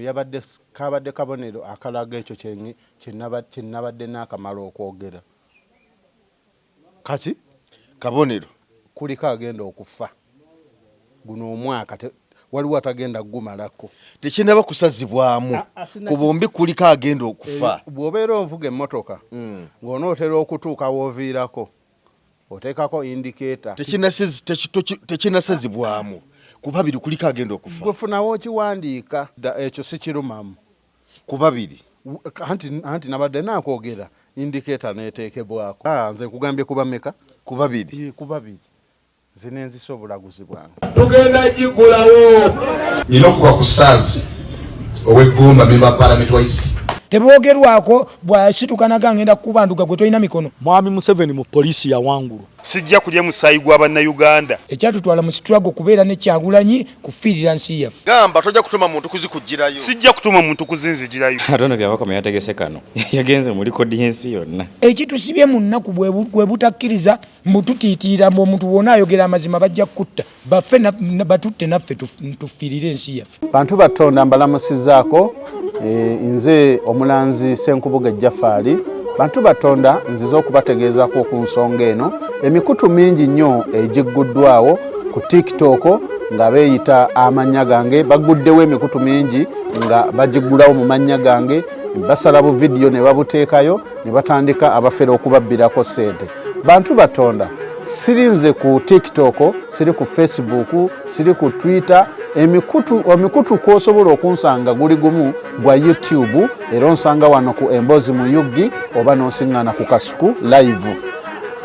Yabadde kabadde kabonero akalaga ekyo kyenabadde n'akamala okwogera. Kati kabonero kuliko agenda okufa guno omwaka waliwo atagenda gumalako tekinaba kusazibwamu ku bombi kuliko agenda okufa. Bw'obeera ovuga emmotoka ng'onootera okutuuka w'oviirako oteekako indicator tekinasazibwamu ku babiri kuliko agenda okufa. Gwefunawo okiwandiika ekyo si kirumamu ku babiri anti nabadde nakwogera indicator neeteekebwako. Nze nkugambye kuba meka ku babiri zino enzisa obulaguzi bwange tugenda gigulawo nina okuba ku saazi ow'eggumba memba Parliament wa East teboogerwako bw'asitukanaga ngenda kubanduga gwe tolina mikono. Mwami Museveni mu poliisi ya wangulu sijja kulya musayi gwa bannayuganda. Ekyatutwala mu struggle kubeera ne Kyagulanyi kufiirira nsi yaffe. Gamba tojja kutuma muntu kuzikujjirayo. Sijja kutuma muntu kuzinzijirayo. Atono byabako yategese kano yagenze muri kodi yensi yonna. Ekitusibye mu nnaku bwe butakkiriza mbututiitira omuntu wona ayogera amazima bajja kutta baffe batutte naffe tufiirire ensi yaffe. Bantu batonda mbalamusizaako nze omulanzi Senkubuge Jafari. Bantu batonda nziza okubategeezako ku nsonga eno. Emikutu mingi nnyo egigguddwawo ku TikTok nga beeyita amannya gange, baguddewo emikutu mingi nga bagiggulawo mu mannya gange, basala bu vidiyo ne babuteekayo ne batandika abafere okubabbirako ssente. Bantu batonda sirinze ku TikTok, siri ku Facebook, siri ku Twitter. Emikutu kw'osobola okunsanga guli gumu gwa YouTube, era onsanga wano ku Emboozi mu Yuggi oba n'osiŋŋaana ku Kasuku live.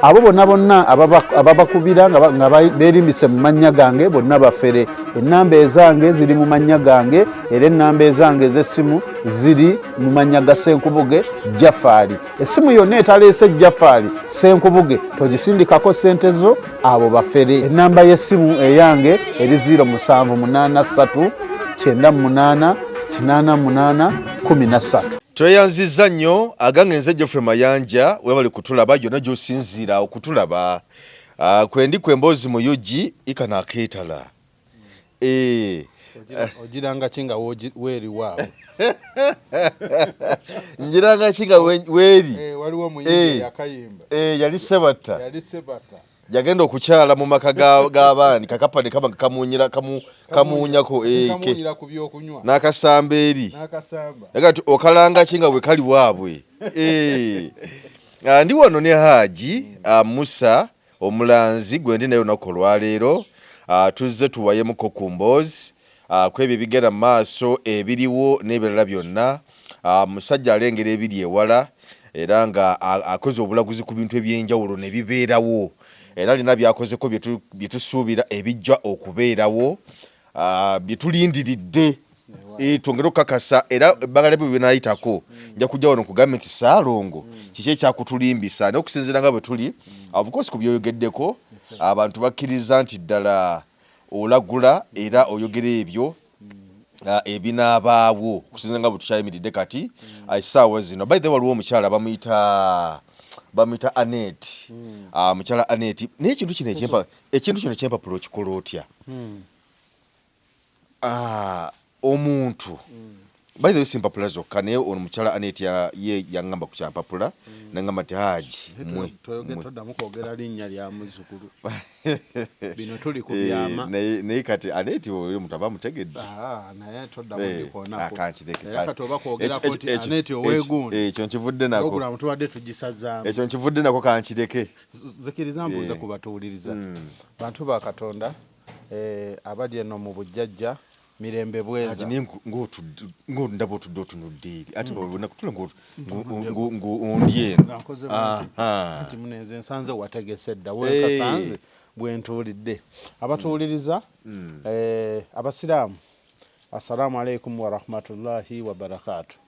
Abo bonna ababakubira nga beerimbise mu mannya gange bonna bafere. Ennamba ezange ziri mu mannya gange era ennamba ezange ez'essimu ziri mu mannya ga Senkubuge Jafari. Essimu yonna etaleese Jafari Senkubuge togisindikako ssente zo, abo bafere. Ennamba y'essimu eyange eri 0783 98 88 13. Tweyanziza nnyo agange nze Geoffrey Mayanja webali kutulaba yonna gy'osinziira okutulaba kwendi ku Emboozi mu Yuggi ikana akeetala. Ogiranga kinga weeri waawe. Njiranga kinga weeri. Waliwo muyimbi yakayimba. Yali Sebata. Yagenda okukyala mu maka g'abaani kakapande kaba kamuunyako n'akasamba eri yagati okalanga kinga bwe kali waabwe. Ndi wano ne Haji Musa omulanzi gwe ndi naye olunaku olwaleero tuzze tuwayemuko ku Mboozi kwebyo ebigenda mu maaso ebiriwo n'ebirala byonna. Musajja alengera ebiri ewala era nga akoze obulaguzi ku bintu ebyenjawulo ne bibeerawo. Era alina byakozeko bye tusuubira ebijja okubeerawo bye tulindiridde twongere okukakasa era ebbanga lyabwe binaayitako nja kujja wano kugamba nti Saalongo kiki ekyakutulimbisa naye okusinziira nga bwe tuli of course ku byoyogeddeko abantu bakkiriza nti ddala olagula era oyogera ebyo ebinaabaawo okusinziira nga bwe tukyayimiridde kati essaawa zino. By the way waliwo omukyala bamuyita Annette. Mukyala Annette naye ekintu kino ekyempapula okikola otya? Omuntu by the way simpapula zokka naye ono mukyala Annette ye yaŋŋamba ku kyampapula naŋŋamba ti Haji toddamu kwogera linnya lya muzzukulu bino tuli ku byama naye kati Annette oyo omuntu aba mutegedde naye toddamu ndikoonako kankireke kati oba kwogerako nti Annette oweegundi ekyo nkivudde nako programu tubadde tugisazaamu ekyo nkivudde nako kankireke zikiriza mbuuza ku batuwuliriza. Bantu ba Katonda abali eno mu bujjajja mirembe bweza ng'ondaba otudde otunudde eri ate babona kutula ng'ondi eno nti munenze nsanze wategese dda wenkasanze bwentuulidde. Abatuwuliriza abasiraamu assalamu alaikum warahmatullahi wabarakatu.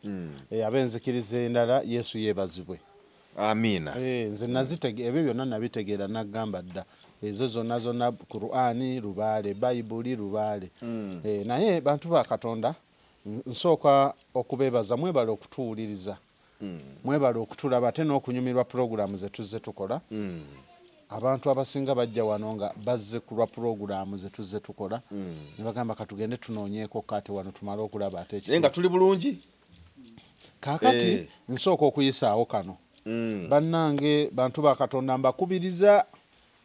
Abenzikiriza endala Yesu yeebazibwe. Amiina. Nze ebyo byonna nabitegeera nagamba dda ezo zonna Qur'ani lubaale, Bayibuli lubaale. Naye bantu ba Katonda nsooka okubeebaza mwebale okutuwuliriza, mwebale okutulaba ate n'okunyumirwa puroguramu ze tuzze tukola. abantu abasinga bajja wano nga bazze kulwa puroguramu ze tuzze tukola ne bagamba katugende tunoonyeeko kate wano tumale okulaba ate naye nga tuli bulungi kaakati nsooka okuyisaawo kano bannange bantu ba Katonda mbakubiriza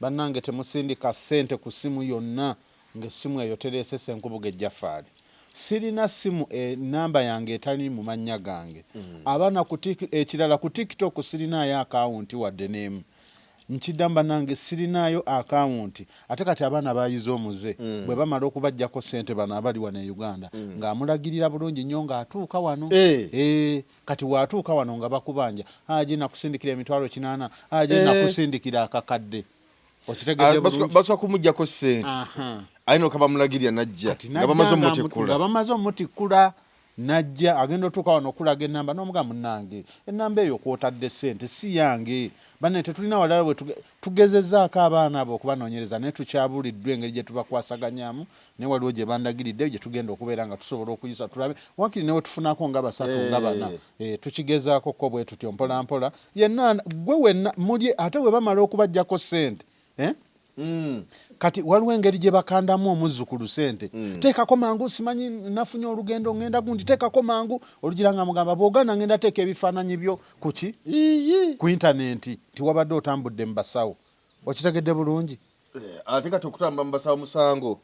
bannange temusindika ssente ku simu yonna ng'essimu eyo tereese Ssenkubuge Jaffaali sirina simu enamba yange etali mu mannya gange abaana ekirala ku TikTok sirinaayo akawunti wadde n'emu nkidamba nange sirinaayo akawunti ate kati abaana bayize omuze bwe bamala okubajjako ssente bano abali wano e Uganda ng'amulagirira bulungi nnyo ng'atuuka wano kati w'atuuka wano nga bakubanja aje nakusindikira emitwalo 8 aje nakusindikira akakadde okitegeeze bulungi basooka kumuggyako ssente ayina okabamulagirira najja nga bamaze omutikkula najja agenda otuuka wano okulaga enamba n'omuga munnange enamba eyo kwotadde ssente si yange banne tetulina walala bwe tugezezaako abaana abo okubanoonyereza naye tukyabuliddwa engeri gye tubakwasaganyamu naye waliwo gye bandagiridde gye tugenda okubeera nga tusobola okuyisa tulabe wakiri newe tufunako nga 3 nga 4 tukigezaako ko bwe tutyo mpola mpola yenna gwe wenna muli ate bwe bamala okubajjako ssente kati waliwo engeri gye bakandamu omuzzukulu ssente teekako mangu simanyi nafunye olugendo ngenda gundi teekako mangu olugira nga mugamba bw'ogaana ngenda teeka ebifaananyi byo kuki ku intaneti tiwabadde otambudde mu basawo okitegedde bulungi ate kati okutambula mu basawo musango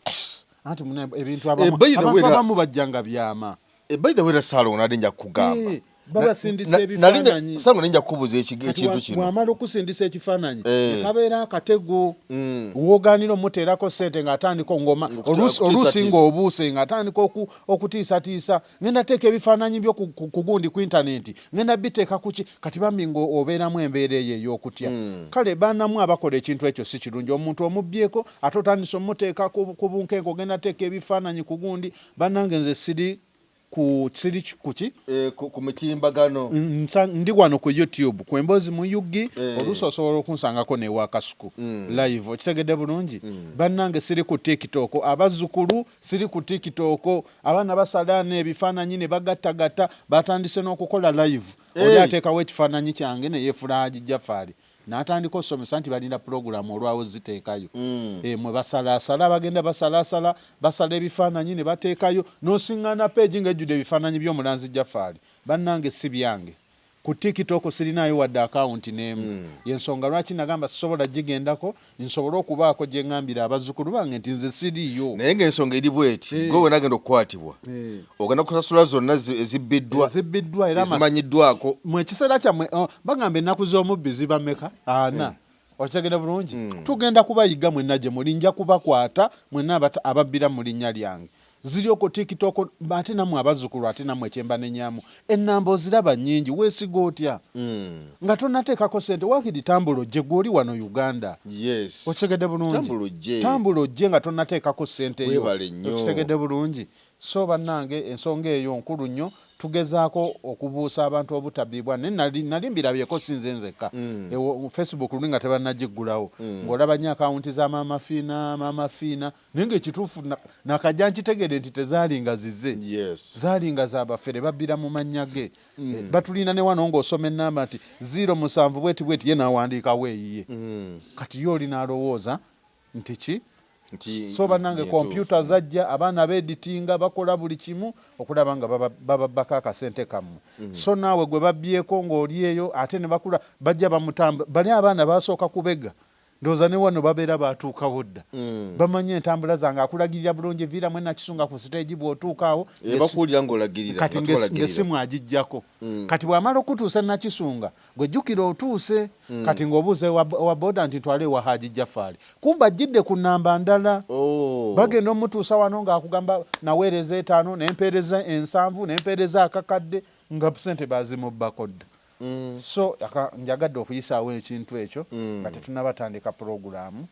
anti ebintu abamu bajjanga byama by the way Salongo nali nja kugamba babasindisa ebifaananyi Salongo nja kubuza ekintu kino bw'amala okusindisa ekifaananyi kabeera akatego woogaanira omuteerako ssente ng'atandika ngoma oluusi ng'obuuse ng'atandika okutiisatiisa ngenda teeka ebifaananyi byo ku gundi ku intaneti ngenda biteeka kuki kati bambi ng'obeeramu embeera eyo ey'okutya kale baanamu abakola ekintu ekyo si kirungi omuntu omubbyeko ate otandisa omuteeka ku bunkenke ogenda teeka ebifaananyi ku gundi bannange nze siri kuki ku mitimbagano ndi wano ku YouTube ku emboozi mu yugi oluusi osobola okunsangako newakasuku live okitegedde bulungi bannange siri ku TikTok abazzukulu siri ku TikTok abaana basalaana ebifaananyi ne bagattagatta batandise n'okukola live oli ateekawo ekifaananyi kyange ne yeefula Haji Jaffaali n'atandika osomesa nti balina puroguramu olwawo ziteekayo mwe basalaasala bagenda basalaasala basala ebifaananyi ne bateekayo n'osiŋŋaana peegi ng'ejjudde ebifaananyi by'omulanzi Jaffaali bannange si byange ku TikTok sirinayo wadde akawunti n'emu yensonga lwaki nagamba sisobola gigendako nsobola okubaako gye ŋŋambira abazzukulu bange nti nze siriiyo naye ng'ensonga eri bweti gwe wena agenda okukwatibwa ogenda kusasula zonna ezibbiddwa era zimanyiddwako mu ekiseera kyammwe bagamba ennaku z'omubbi ziba mmeka 4 okitegedde bulungi tugenda kubayiga mwenna gye muli nja kubakwata mwenna ababbira mu linnya lyange ziri ku TikTok ate namwe abazzukulu ate namwe ekyemba nenyamu ennamba oziraba nnyingi weesiga otya nga tonateekako ssente wakiri tambula ojje gw'oli wano Uganda okitegedde bulungi tambula ojje nga tonateekako ssente eyo okitegedde bulungi so bannange ensonga eyo nkulu nnyo tugezaako okubuusa abantu obutabibwa naye nali mbirabyeko sinze nzekka Facebook luli nga tebannagiggulawo ng'olaba nnyo akawunti za maama fiina naye ng'ekituufu nakajja nkitegedde nti tezaalinga zize zaalinga zabafere babbira mu mannya ge batulina ne wano ng'osoma ennamba nti 07 bweti ye n'awandiikawo eyiye kati ye oli n'alowooza nti ki so bannange kompyuta zajja abaana beeditinga bakola buli kimu okulaba nga bababbako akasente kammwe so naawe gwe babbyeko ng'oli eyo ate ne bakula bajja bamutamba bali abaana basooka kubega ndowooza ne wano babeera batuukawo dda bamanye entambula zange akulagirira bulungi viiramu enakisunga ku siteegi bw'otuukaawo kati ng'essimu agijjako kati bw'amala okutuusa nakisunga gwejjukira otuuse kati ng'obuuze wa boda nti ntwale wa Haji Jaffaali kumba ajjidde ku nnamba ndala bagenda omutuusa wano ng'akugamba naweereza 5 nempeereza 7 nempeereza akakadde nga sente bazimubbako dda so njagadde okuyisaawo ekintu ekyo nga tetunabatandika puroguramu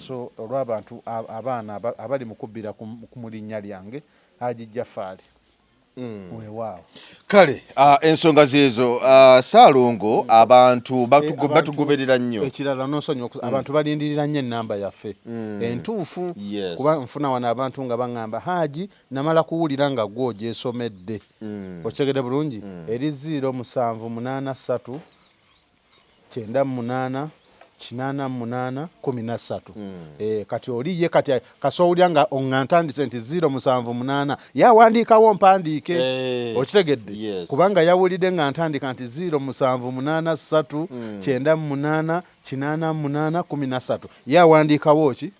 so olw'abantu abaana abali mu kubbira mu linnya lyange Haji Jaffaali weewaawo kale ensonga zeezo Salongo abantu batugoberera nnyo ekirala n'onsonyiwa abantu balindirira nnyo ennamba yaffe entuufu kuba nfuna wano abantu nga baŋŋamba Haji namala kuwulira nga gwe ogyesomedde okitegedde bulungi eri 0783 98 88 13 kati oli ye kati kasowulya nga oŋŋantandise nti 078 yawandiikawo mpandiike okitegedde kubanga yawulidde nga ntandika nti 078 3 98 88 13 yawandiikawo ki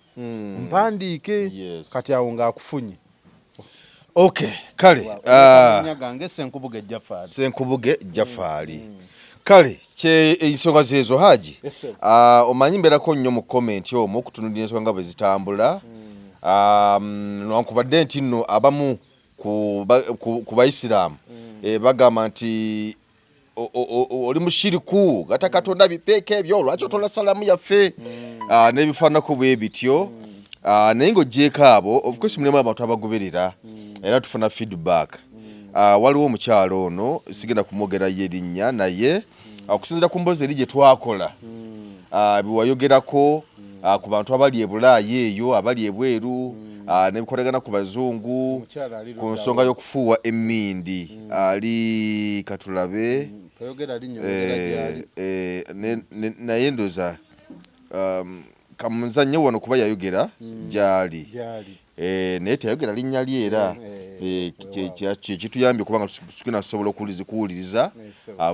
mpandiike kati awo ng'akufunye. Okay, kale gange Senkubuge Jafali. Kale ensonga zezo Haji omanyi mbeerako nnyo mu comment omwo okutunulira ensonga bwe zitambula newankubadde nti nno abamu ku bayisiraamu bagamba nti oli mushiriku gata Katonda bifeeko ebyo lwaki otola salamu yaffe n'ebifaananako bwe bityo naye ng'ogyeko abo of course mulimu abantu abagoberera era tufuna feedback. Waliwo omukyalo ono sigenda kumwogerayo erinnya naye okusinziira ku mboozi eri gye twakola biwayogerako ku bantu abali e Bulaaya eyo abali ebweru n'ebikolagana ku bazungu ku nsonga y'okufuuwa emmindi ali katulabe naye ndoza kamuzannye wano kuba yayogera gyali naye teyayogera linnya lye era kyekituyambye kubanga tunasobola okuwuliriza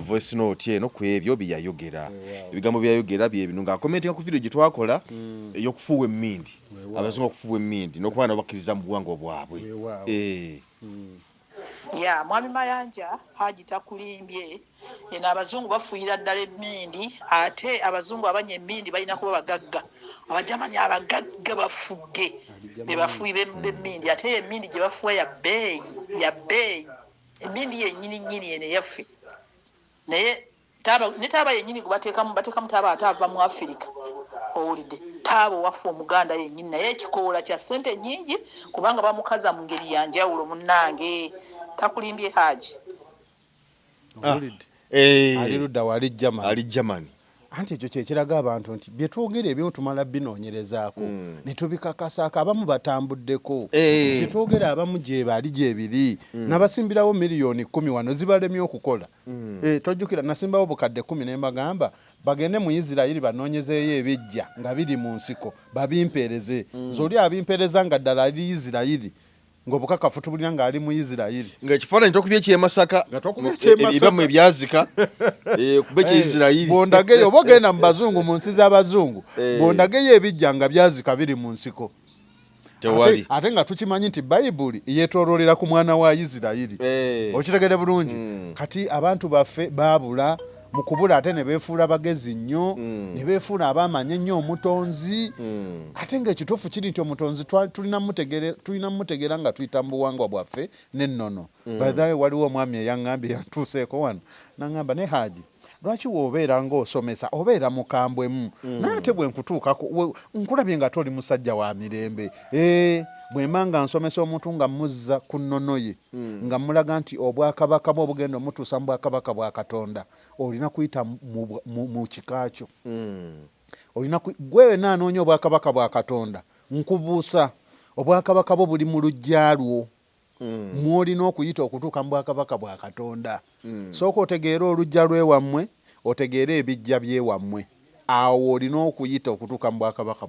voice note eno ku ebyo byeyayogera ebigambo byayogera byebino ng'akomentinga ku video gye twakola ey'okufuuwa emmindi abazungu okufuuwa emmindi n'okuba nabo bakkiriza mu buwangwa bwabwe. Mwami Mayanja Haji takulimbye eno abazungu bafuuyira ddala emmindi ate abazungu abanya emmindi balina kuba bagagga abajamanya abagagga bafugge be bafuuyi b'emmindi ate emmindi gye bafuwa ya bbeeyi emmindi yennyini eno eyaffe naye taaba yennyini gwe bateekamu taaba ate ava mu Afirika owulidde taaba waffe Omuganda yennyini naye ekikoola kya ssente nnyingi kubanga bamukaza mu ngeri yanjawulo munnange. Takulimbye Haji ali ludda wali Germany anti ekyo kyekiraga abantu nti bye twogera ebimu tumala binoonyerezaako ne tubikakasaako abamu batambuddeko bye twogera abamu gyebali gyebiri nabasimbirawo miliyoni 10 wano zibalemye okukola tojjukira nasimbawo bukadde 10 ne mbagamba bagende mu Isirayiri banoonyezeeyo ebijja nga biri mu nsiko babimpeereze zoli abimpeereza nga ddala ali Isirayiri ng'obukakafu tubulira ng'ali mu Isirayiri ng'ekifaananyi tokubye ekye Masaka ebibamu ebyazika kuba ekye Isirayiri bw'ondageyo oba ogenda mu bazungu mu nsi z'abazungu bw'ondageyo ebijja nga byazika biri mu nsiko tewali ate nga tukimanyi nti bayibuli yeetooloolera ku mwana wa Isirayiri okitegedde bulungi kati abantu baffe baabula mu kubula ate ne beefuula bagezi nnyo ne beefuula abaamanya ennyo omutonzi ate ng'ekituufu kiri nti omutonzi tulina mutegeera nga tuyita mu buwangwa bwaffe n'ennono baadaye waliwo omwami eyaŋŋambye yantuuseeko wano naŋŋamba ne Haji lwaki w'obeera ng'osomesa obeera mukambwemu naye ate bwe nkutuukako nkulabye nga toli musajja wa mirembe bwemba nga nsomesa omuntu nga muzza ku nnono ye nga mulaga nti obwakabaka bwe obugenda omutuusa mu bwakabaka bwa Katonda olina kuyita mu kikaakyo gwe naanoonya obwakabaka bwa Katonda nkubuusa obwakabaka bwo buli mu luggya lwo mwolina okuyita okutuuka mu bwakabaka bwa Katonda sooka otegeera oluggya lw'ewammwe otegeere ebijja by'ewammwe awo olina okuyita okutuuka mu bwakabaka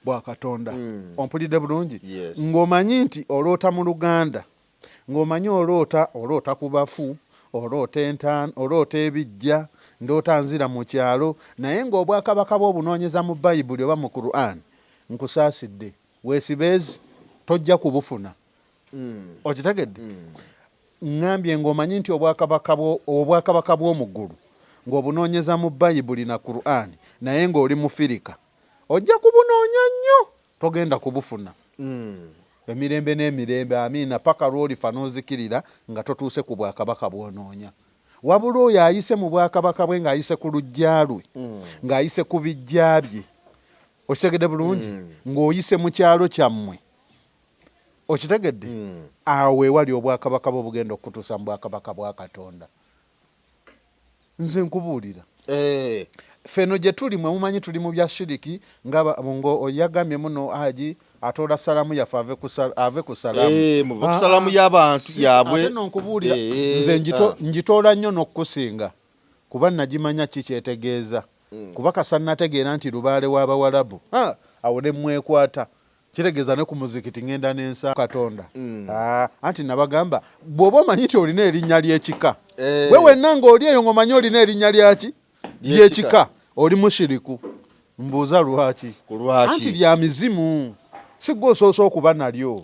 bwa Katonda ompulidde bulungi ng'omanyi nti oloota mu Luganda ng'omanyi oloota ku bafu oloota ebijja ndoota nzira mu kyalo naye ng'obwakabaka bw'obunoonyeza mu Bayibuli oba mu Quran nkusaasidde weesibeezi tojja kubufuna okitegedde ŋŋambye ng'omanyi nti obwakabaka bw'omu ggulu ng'obunoonyeza mu Bayibuli na Quran naye ng'oli mu Firika ojja kubunoonya nnyo togenda kubufuna emirembe n'emirembe amiina paka lw'olifa n'ozikirira nga totuuse ku bwakabaka bw'onoonya wabula oyo ayise mu bwakabaka bwe ng'ayise ku luggya lwe ng'ayise ku bijja bye okitegedde bulungi ng'oyise mu kyalo kyammwe okitegedde awo ewali obwakabaka bwe bugenda okutuusa mu bwakabaka bwa Katonda. Nze nkubuulira feno gye tuli mwe mumanyi tuli mu bya shiriki yagambye muno Haji atoola salamu yaffe ave ku salamu muve ku salamu y'abantu yabwe ate nonkubuulira nze njitoola nnyo n'okukusinga kuba nagimanya kikyetegeeza kuba kasannategeera nti lubaale w'abawalabu awo ne mwekwata kitegeeza ne ku muzikiti ngenda n'ensa Katonda anti nabagamba bw'oba omanyi nti olina erinnya ly'ekika we wenna ng'oli eyo ng'omanyi olina erinnya ly'ekika oli mushiriku mbuuza lwaki anti lya mizimu si gwe osoosa okuba nalyo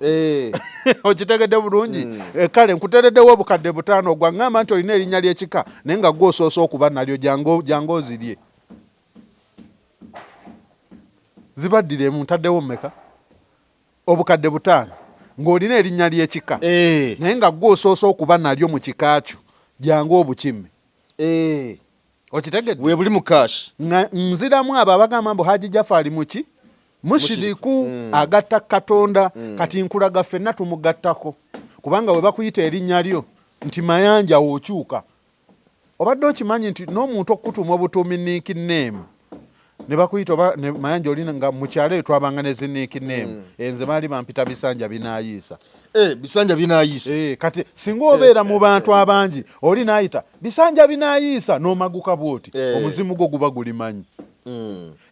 okitegedde bulungi kale nkutereddewo obukadde 5 ogwaŋŋamba nti olina erinnya ly'ekika naye nga gwe osoosa okuba nalyo jangu ozirye zibaddiremu ntaddewo mmeka obukadde 5 ng'olina erinnya ly'ekika naye nga gwe osoosa okuba nalyo mu kika kyo jangu obukimme okitegedde we buli mu cash nziramu abo abagamba mbu Haji Jafari muki mushiriku agatta Katonda kati nkulaga ffenna tumugattako kubanga we bakuyita erinnya lyo nti Mayanja okyuka obadde okimanyi nti n'omuntu okutuma obutuumi nickname ne bakuyita oba Mayanja olina nga mu kyalo twabanga ne zi nickname enze baali bampita Bisanja Binayiisa Bisanja Binayiisa kati singa obeera mu bantu abangi oli naayita Bisanja Binayiisa n'omaguka bwoti omuzimu gwo guba gulimanyi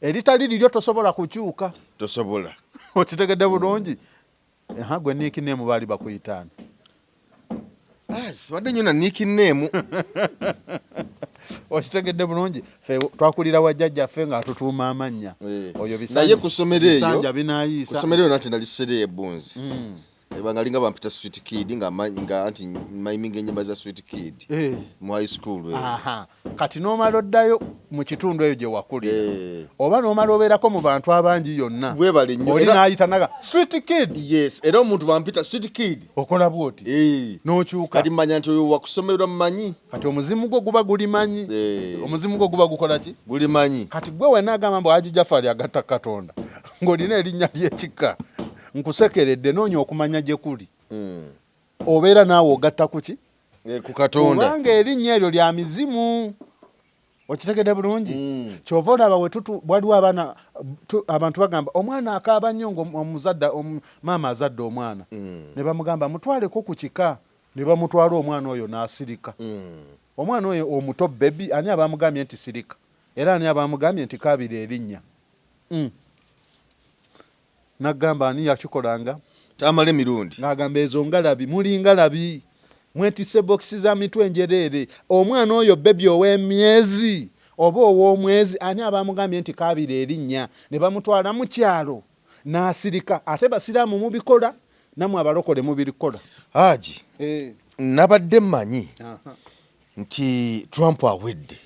eritali liryo tosobola kukyuka tosobola okitegedde bulungi gwe nickname baali bakuyitaani sibadde nnyo na nickname okitegedde bulungi ffe twakulira wajjajjaffe nga tutuuma amannya oyo naye ku ssomero eyo Bisanja Binayiisa ku ssomero eyo nati nali Sereye Bunzi ebanga linga bampita Sweet Kid nga anti mayiminga ennyimba za Sweet Kid mu high school kati n'omala oddayo mu kitundu eyo gye wakulira oba n'omala obeerako mu bantu abangi yonna webale nnyo oli n'ayita naga Sweet Kid yes era omuntu bampita Sweet Kid okola bwoti n'okyuka kati mmanya nti oyo wakusomera mumanyi kati omuzimu gwo guba gulimanyi omuzimu gwo guba gukola ki gulimanyi kati gwe wenna agamba mbu Haji Jafari agatta Katonda ng'olina erinnya ly'ekika nkusekeredde noonya okumanya gye kuli obeera naawe ogatta kuki ku Katonda kubanga erinnya eryo lya mizimu okitegedde bulungi kyova olaba waliwo abantu bagamba omwana akaaba nnyo maama azadde omwana ne bamugamba mutwaleko ku kika ne bamutwala omwana oyo n'asirika omwana oyo omuto bebi ani abamugambye nti sirika era ani abamugambye nti kaabira erinnya nagamba ani yakikolanga tamala emirundi ngagamba ezo ngalabi muli ngalabi mwetise bokisi za mitwe njereere omwana oyo bebi ow'emyezi oba ow'omwezi ani abamugambye nti kaabira erinnya ne bamutwala mu kyalo n'asirika ate basiraamu mubikola namwe abalokole mubirikola Haji nabadde mmanyi nti Trump awedde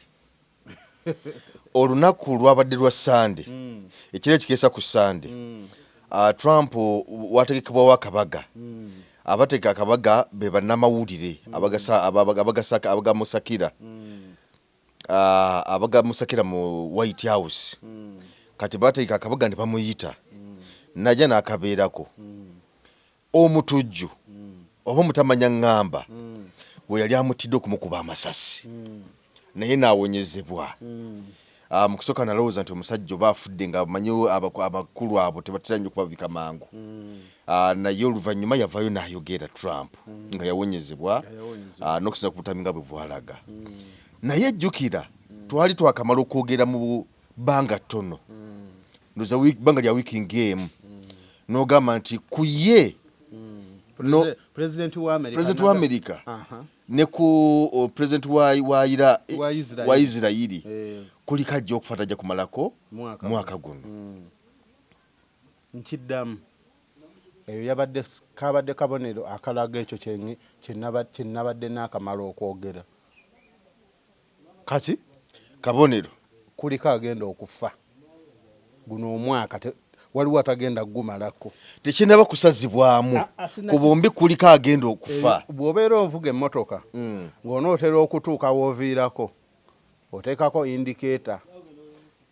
olunaku lwabadde lwa Sande ekiro ekikeesa ku Sande Trump wategekebwawo akabaga abateeka akabaga be bannamawulire abagamusakira mu White House kati bateeka akabaga ne bamuyita najja n'akabeerako omutujju oba mutamanya ŋŋamba bwe yali amutidde okumukuba amasasi naye n'awonyezebwa mu kusooka nalowooza nti omusajja oba afudde nga amanyi abakulu abo tebatera nnyo okubabika mangu naye oluvannyuma yavaayo n'ayogera Trump nga yawonyezebwa n'okusinza ku butami nga bwe bwalaga naye jjukira twali twakamala okwogera mu bbanga ttono ndoza bbanga lya wiiki ng'emu n'ogamba nti ku ye President wa America ne ku President wa Israeli kuliko ajja okufa tajja kumalako mwaka guno nkiddamu eyo kabadde kabonero akalaga ekyo kyenabadde n'akamala okwogera kati kabonero kuliko agenda okufa guno omwaka waliwo atagenda gumalako tekinaba kusazibwamu ku bombi kuliko agenda okufa bw'obeera ovuga emmotoka ng'onootera okutuuka wooviirako oteekako indikeeta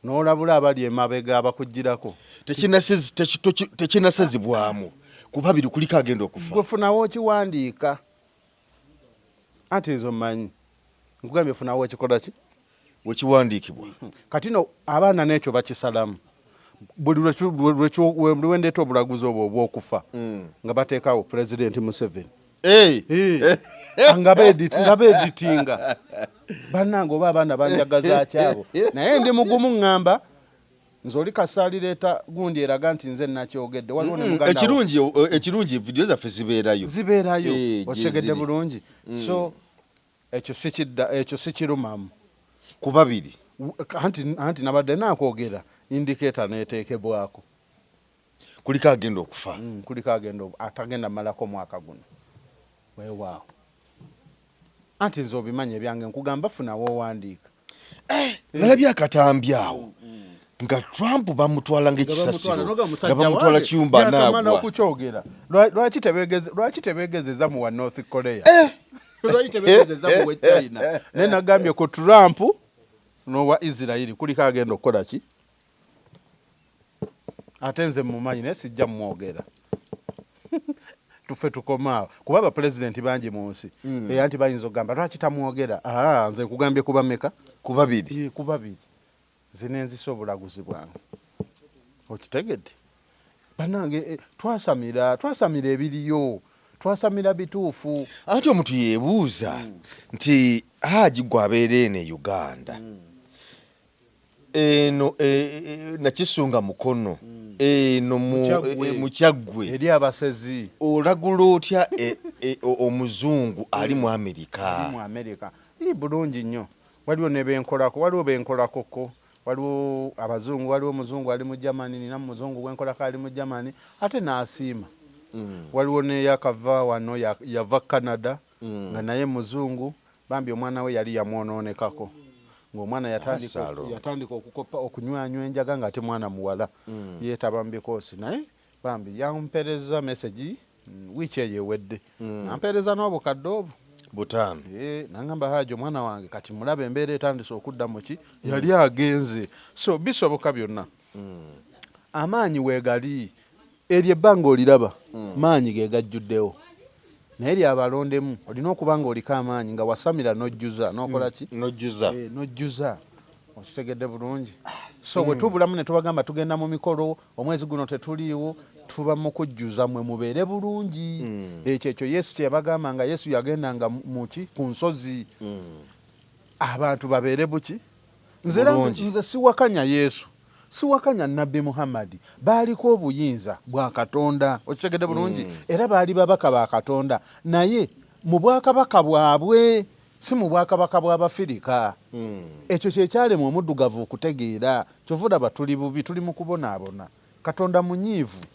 n'olabula abali emabega abakugirako tekinasazibwamu kuba biri kuliko agenda okufa gwefunawo okiwandiika anti ezo mmanyi nkugambye funawo ekikola ki wekiwandiikibwa kati no abaana n'ekyo bakisalamu buli lwendeeta obulaguzi obwo obwokufa nga bateekawo President Museveni nga beeditinga bannange oba abaana banjagaza kyabo naye ndi mugumu ŋŋamba nze oli kasaali leeta gundi eraga nti nze nakyogedde waliwo ne muganda ekirungi vidiyo zaffe zibeerayo osegedde bulungi so ekyo sikirumamu ku babiri anti nabadde nakwogera indikeeta neeteekebwako kuliko agenda okufa kuliko atagenda malako mwaka guno weewaawo anti nze obimanya ebyange nkugamba funawo owandiika nalabye akatambi awo nga Trump bamutwala ng'ekisasiro nga bamutwala kiyumba naagwa okukyogera lwaki tebeegezeza mu wa North Korea lwaki tebeegezeza mu wa China naye nagambye ku Trump n'owa Israeli kuliko agenda okukola ki ate nze mumanyi naye sijja mwogera tufe tukomaawo kuba abapulezidenti bangi mu nsi era nti bayinza okugamba lwaki tamwogera nze nkugambye kuba meka ku babiri zino enzisa obulaguzi bwange okitegedde bannange twasamira ebiriyo twasamira bituufu anti omuntu yeebuuza nti Haji gwabeera eno e Uganda eno nakisunga mukono eno mukyagwe eri abasezi olagula otya omuzungu ali mu Amerika bulungi nnyo waliwo ne benkolako waliwo benkolakoko waliwo abazungu waliwo omuzungu ali mu Germany nina muzungu gwenkolako ali mu Germany ate n'asiima waliwo neyakava wano yava Canada nga naye muzungu bambi omwana we yali yamwonoonekako ng'omwana yatandika okukopa okunywanyo enjaga nga ate mwana muwala yeetaba mu bikoosi naye bambi yampereza message wiiki eyo ewedde nampereza n'obukadde obwo butaano nangamba Haji omwana wange kati mulaba embeera etandise okudda muki yali agenze so bisoboka byonna amaanyi weegali eryo ebbanga oliraba maanyi ge gajjuddewo naye lyabalondemu olina okuba nga oliko amaanyi nga wasamira n'ojjuza n'okola ki n'ojjuza okitegedde bulungi so bwe tubulamu ne tubagamba tugenda mu mikolo omwezi guno tetuliiwo tuba mu kujjuza mwe mubeere bulungi ekyo Yesu kye yabagamba nga Yesu yagendanga muki ku nsozi abantu babeere buki nze siwakanya Yesu siwakanya Nabbi Muhammad baaliko obuyinza bwa Katonda okitegedde bulungi era baali babaka ba Katonda naye mu bwakabaka bwabwe si mu bwakabaka bw'Abafirika ekyo kyekyalemu omuddugavu okutegeera kyovudaba tuli bubi tuli mu kubonaabona Katonda munyiivu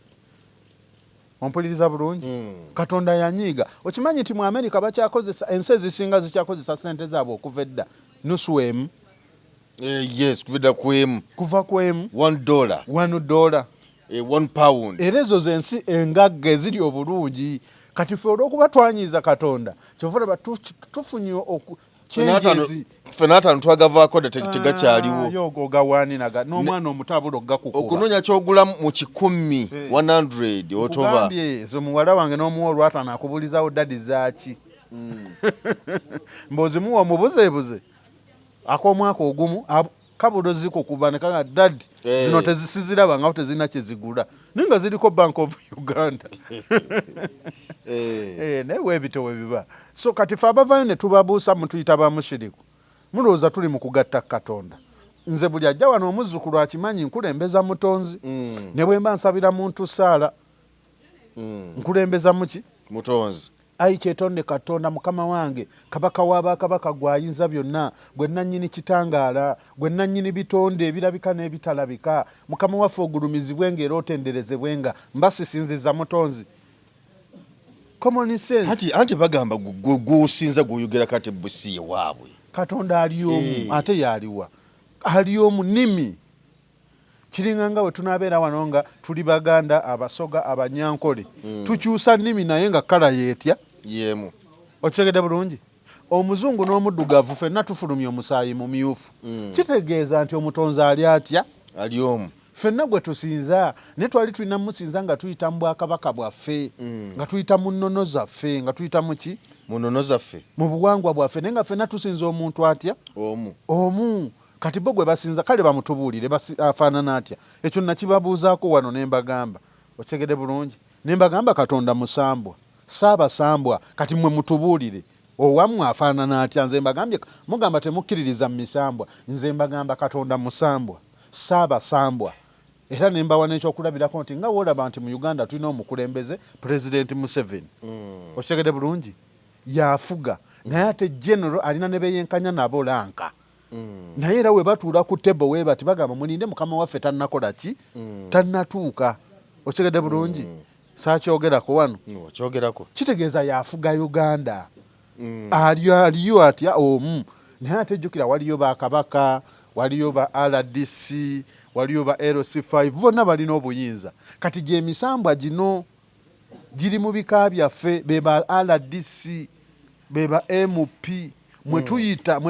ompuliriza bulungi Katonda yanyiiga okimanyi nti mu Amerika bakyakozesa ensi ezisinga zikyakozesa sente zaabwe okuva edda nusu emu yes kuva ku emu $1 £1 era ezo zensi engagga eziri obulungi kati ffe olw'okuba twanyiiza Katonda kyovulaba tufunye ffe n'ataano twagavaako tegakyaliwo ogawaaninaga n'omwana omutabulo ogakukuba okunoonya kyogula mu 100 otoba ezo muwala wange n'omuwa olwataano akubulizawo dadi zaaki mb'ozimuwa omubuzeebuze ak'omwaka ogumu kabulo zikukuba nekanga dadi zino tezisiziraba nga tezirina kyezigula naye nga ziriko Bank of Uganda naye weebito we biba so kati fe abavayo ne tubabuusa mutuyita bamushiriku mulowooza tuli mu kugatta Katonda nze buli ajja wano omuzzukulu akimanyi nkulembeza mutonzi ne bwe mba nsabira muntu saala nkulembeza muki mutonzi ayi kyetonde Katonda mukama wange kabaka w'abakabaka gwayinza byonna gwe nannyini kitangaala gwe nannyini bitonde ebirabika n'ebitalabika mukama waffe ogulumizibwenga era otenderezebwenga mbasisinziza mutonzi common sense anti bagamba gw'osinza gw'oyogera kati busi waabwe Katonda ali omu ate yaliwa ali omu nimi kiringa nga we tunaabeera wano nga tuli Baganda Abasoga Abanyankole tukyusa nnimi naye nga kala yeetya yemu okitegedde bulungi omuzungu n'omuddugavu ffenna tufulumya omusaayi mumyufu kitegeeza nti omutonzi ali atya ali omu ffenna gwe tusinza naye twali tulina musinza nga tuyita mu bwakabaka bwaffe nga tuyita mu nnono zaffe nga tuyita muki mu nnono zaffe mu buwangwa bwaffe naye nga ffenna tusinza omuntu atya omu kati bo gwe basinza kale bamutubuulire afaanana atya ekyo nakibabuuzaako wano ne mbagamba okitegedde bulungi ne mbagamba Katonda musambwa Ssaabasambwa kati mmwe mutubuulire owammwe afaanana atya? Nze mbagambye mugamba temukkiririza mu misambwa, nze mbagamba Katonda musambwa, Ssaabasambwa. Era ne mbawa n'ekyokulabirako nti nga woolaba nti mu Uganda tulina omukulembeze Pulezidenti Museveni. Okitegedde bulungi? Yafuga naye ate general alina ne beyenkanya nabo lanka. Naye era we batuula ku tebo we bati bagamba mulinde mukama waffe tannakola ki? Tannatuuka. Okitegedde bulungi? Saakyogerako wano. Okyogerako. Kitegeeza yafuga Uganda. Aliyo atya omu. Naye ate jjukira waliyo bakabaka, waliyo ba RDC, waliyo ba LC5, bonna balina obuyinza. Kati gy'emisambwa gino giri mu bika byaffe, be ba RDC, be ba MP, mwe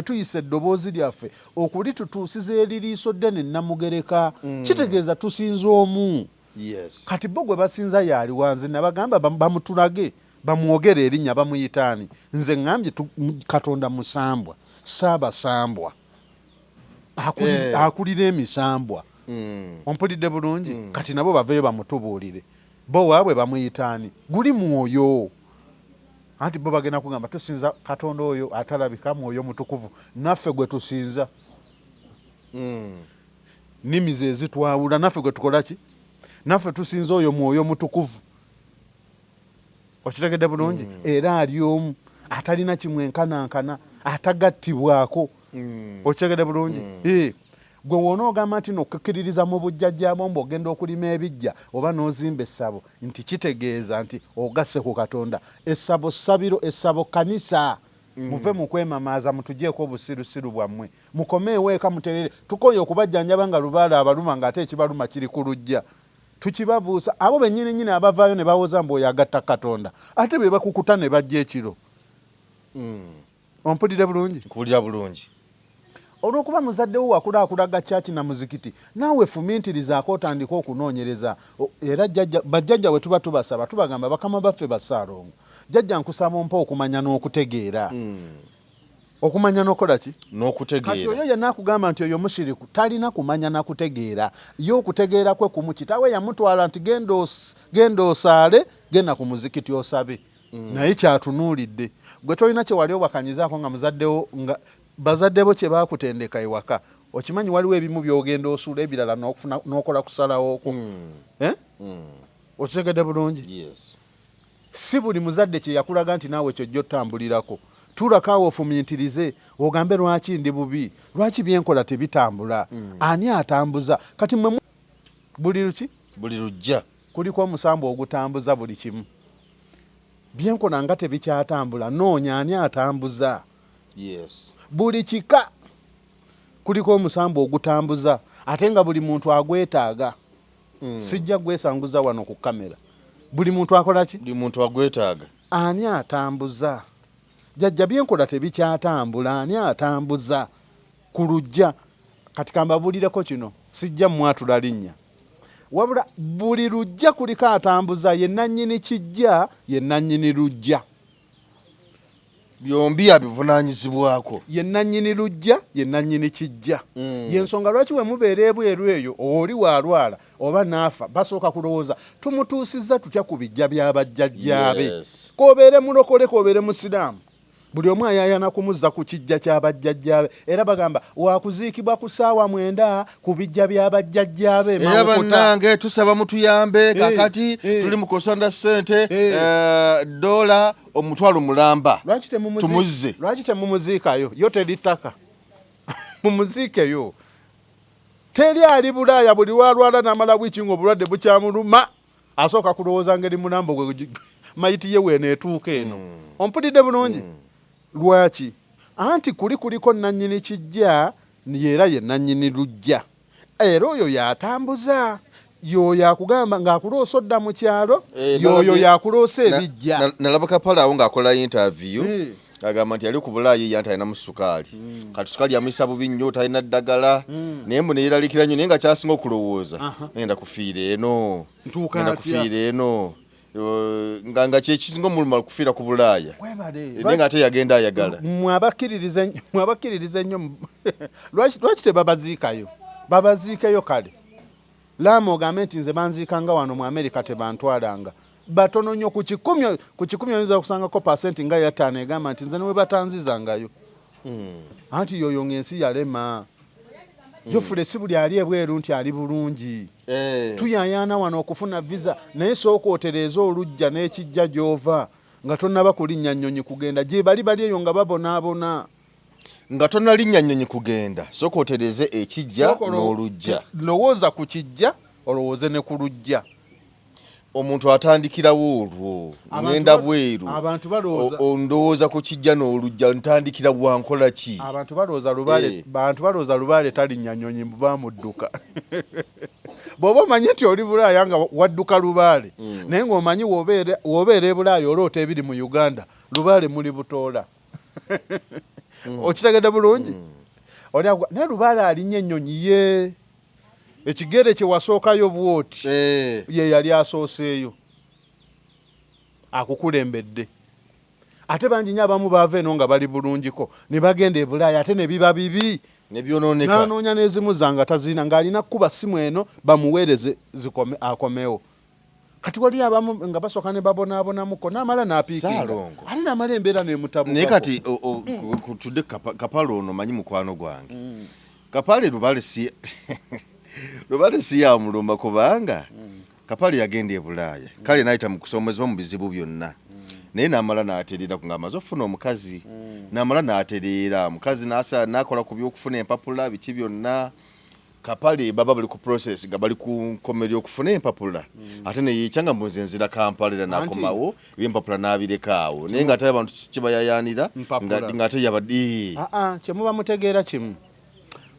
tuyisa eddoboozi lyaffe okulitutuusiza eririiso ddene Namugereka. Kitegeeza tusinza omu. Yes. Kati bo gwe basinza yali wanze nabagamba bamutulage bamwogere erinnya bamuyitaani. Nze ngambye Katonda musambwa, Ssaabasambwa akulira emisambwa. Ompulidde bulungi? Kati nabo baveyo bamutubuulire bo waabwe bamuyitaani guli mwoyo. Anti bo bagenda kugamba tusinza Katonda oyo atalabika, mwoyo mutukuvu. Naffe gwe tusinza nnimi ze zitwawula, naffe gwe tukola ki? Naffe tusinza oyo mwoyo mutukuvu. Okitegedde bulungi? Era ali omu atalina kimwenkanankana, atagattibwako. Okitegedde bulungi? Gwe woona ogamba nti nokkiririza mu bujjajjabo ng'ogenda okulima ebijja oba n'ozimba essabo, nti kitegeeza nti ogasse ku Katonda. Essabo ssabiro, essabo kanisa. Muve mu kwemamaaza, mutugyeko obusirusiru bwammwe, mukome eweeka muterere. Tukoye okubajjanjaba nga lubaala abaluma ng'ate ekibaluma kiri ku lujja. Tukibabuusa abo bennyini nnyini abavaayo ne bawoza mbu oyo agatta Katonda, ate be bakukuta ne bajja ekiro. Ompulidde bulungi? Kuwulira bulungi. Olw'okuba muzaddewo wakulaakulaga kyaki na muzikiti, naawe fumiintirizaako otandika okunoonyereza. Era bajjajja we tuba tubasaba tubagamba bakama baffe Bassaalongo, jjajja nkusaba ompa okumanya n'okutegeera. Okumanya n'okola ki? N'okutegeera. Kati oyo yenna akugamba nti oyo mushiriku talina kumanya na kutegeera. Yo okutegeera kwe kumu kitaawe yamutwala nti genda osaale, genda ku muzikiti osabe. Naye kyatunuulidde. Gwe tolina kye wali owakanyizaako nga muzaddewo nga bazaddebo kye baakutendeka ewaka. Okimanyi waliwo ebimu by'ogenda osuula, ebirala n'okola kusalawooko. Okitegedde bulungi? Yes. Si buli muzadde kye yakulaga nti naawe kyojja otambulirako. Tuulakaawo ofumiintirize ogambe lwaki ndi bubi, lwaki byenkola tebitambula. Ani atambuza? Kati mmwe buli luki? Buli lujja kuliko omusambu ogutambuza buli kimu. Byenkola nga tebikyatambula, noonya ani atambuza. Yes. Buli kika kuliko omusambu ogutambuza, ate nga buli muntu agwetaaga. Sijja gwesanguza wano ku kamera. Buli muntu akola ki? Buli muntu agwetaaga. Ani atambuza? Jjajja byenkola tebikyatambula, ani atambuza ku lujja? Kati kambabulireko kino, sijja mwatula linnya. Wabula buli lujja kuliko atambuza, ye nannyini kijja, ye nannyini lujja. Byombi abivunaanyizibwako. Ye nannyini lujja, ye nannyini kijja. Y'ensonga lwaki we mubeera ebweru eyo, oli waalwala oba naafa, basooka kulowooza tumutuusizza tutya ku bijja by'abajjajjaabe. Yes. K'obeere mulokole, k'obeere musiraamu, buli omu ayaayana kumuzza ku kijja ky'abajjajjaabe. Era bagamba waakuziikibwa ku ssaawa 9 ku bijja by'abajjajjaabe. Era bannange tusaba mutuyambe, kakati tuli mu kusonda ssente $1 omutwalo mulamba. Tumuzze. Lwaki temumuziikayo? Yo teri ttaka. Mumuziikeyo. Teri ali Bulaaya buli waalwala n'amala wiiki ng'obulwadde bukyamuluma, asooka kulowooza ngeri mulambo gwe mayiti ye weeneetuuka eno. Ompulidde bulungi? Lwaki? Anti kuliko nannyini kijja, era ye nannyini lujja. Era oyo yatambuza, y'oyo akugamba ng'akuloosa odda mu kyalo, y'oyo yakuloosa ebijja. Nalaba Kapala awo ng'akola interview, agamba nti yali ku Bulaayi anti alina mu sukaali. Kati sukaali yamuyisa bubi nnyo, talina ddagala, naye mbu ne yeeralikira nnyo, naye nga kyasinga okulowooza ngenda kufiira eno, ngenda kufiira eno. Nga kyekisinga omuluma okufiira ku Bulaaya, naye ng'ate yagenda ayagala. Mwabakkiririza nnyo. Lwaki tebabaziikayo? Babaziikeyo kale. Laama ogambe nti nze banziikanga wano mu Amerika tebantwalanga. batono nnyo ku kikumi oyinza kusangako pasenti nga ya 5 egamba nti nze newe batanzizangayo anti yoyo ng'ensi yalema Jofule si buli ali ebweru nti ali bulungi tuyayaana wano okufuna visa naye sooka otereeza olujja n'ekijja gy'ova nga tonnaba kulinnya nnyonyi kugenda gye bali eyo nga babonaabona nga tonnalinnya nnyonyi kugenda sooka otereeze ekijja n'olujja lowooza ku kijja olowooze ne ku lujja omuntu atandikirawo olwo ngenda bweru abantu balowooza ondowooza ku kijja n'olujja ntandikira bwankola ki abantu balowooza lubaale talinnya nnyonyi bamudduka bw'oba omanyi nti oli Bulaaya nga wadduka lubaale naye ng'omanyi w'obeera e Bulaaya oloota ebiri mu Uganda lubaale muli Butoola okitegedde bulungi naye lubaale alinnye ennyonyi ye ekigere kye wasookayo bwoti ye yali asooseeyo akukulembedde ate bangi nnyo abamu baava eno nga bali bulungiko ne bagenda e Bulaaya ate ne biba bibi n'anoonya n'ezimu zanga taziina ng'alina kuba simu eno bamuweereze akomewo kati wali abamu nga basooka ne babonaabonamuko n'amala n'apiikinga ali n'amala embeera n'emutabukako naye kati kutudde Kapala ono manyi mukwano gwange Kapala Lubaale si yamuluma kubanga Kapala yagenda e Bulaaya kale n'ayita mu kusoomezebwa mu bizibu byonna naye n'amala n'atereera ng'amaze okufuna omukazi n'amala n'atereera omukazi n'akola ku byokufuna empapula biki byonna Kapala baba bali ku process nga bali ku nkomerero okufuna empapula ate ne yikyanga mu nzira Kampala era n'akomawo ebyempapula n'abireka awo naye nga ate abantu kibayayaanira nga ate yabadde kye muba mutegeera kimu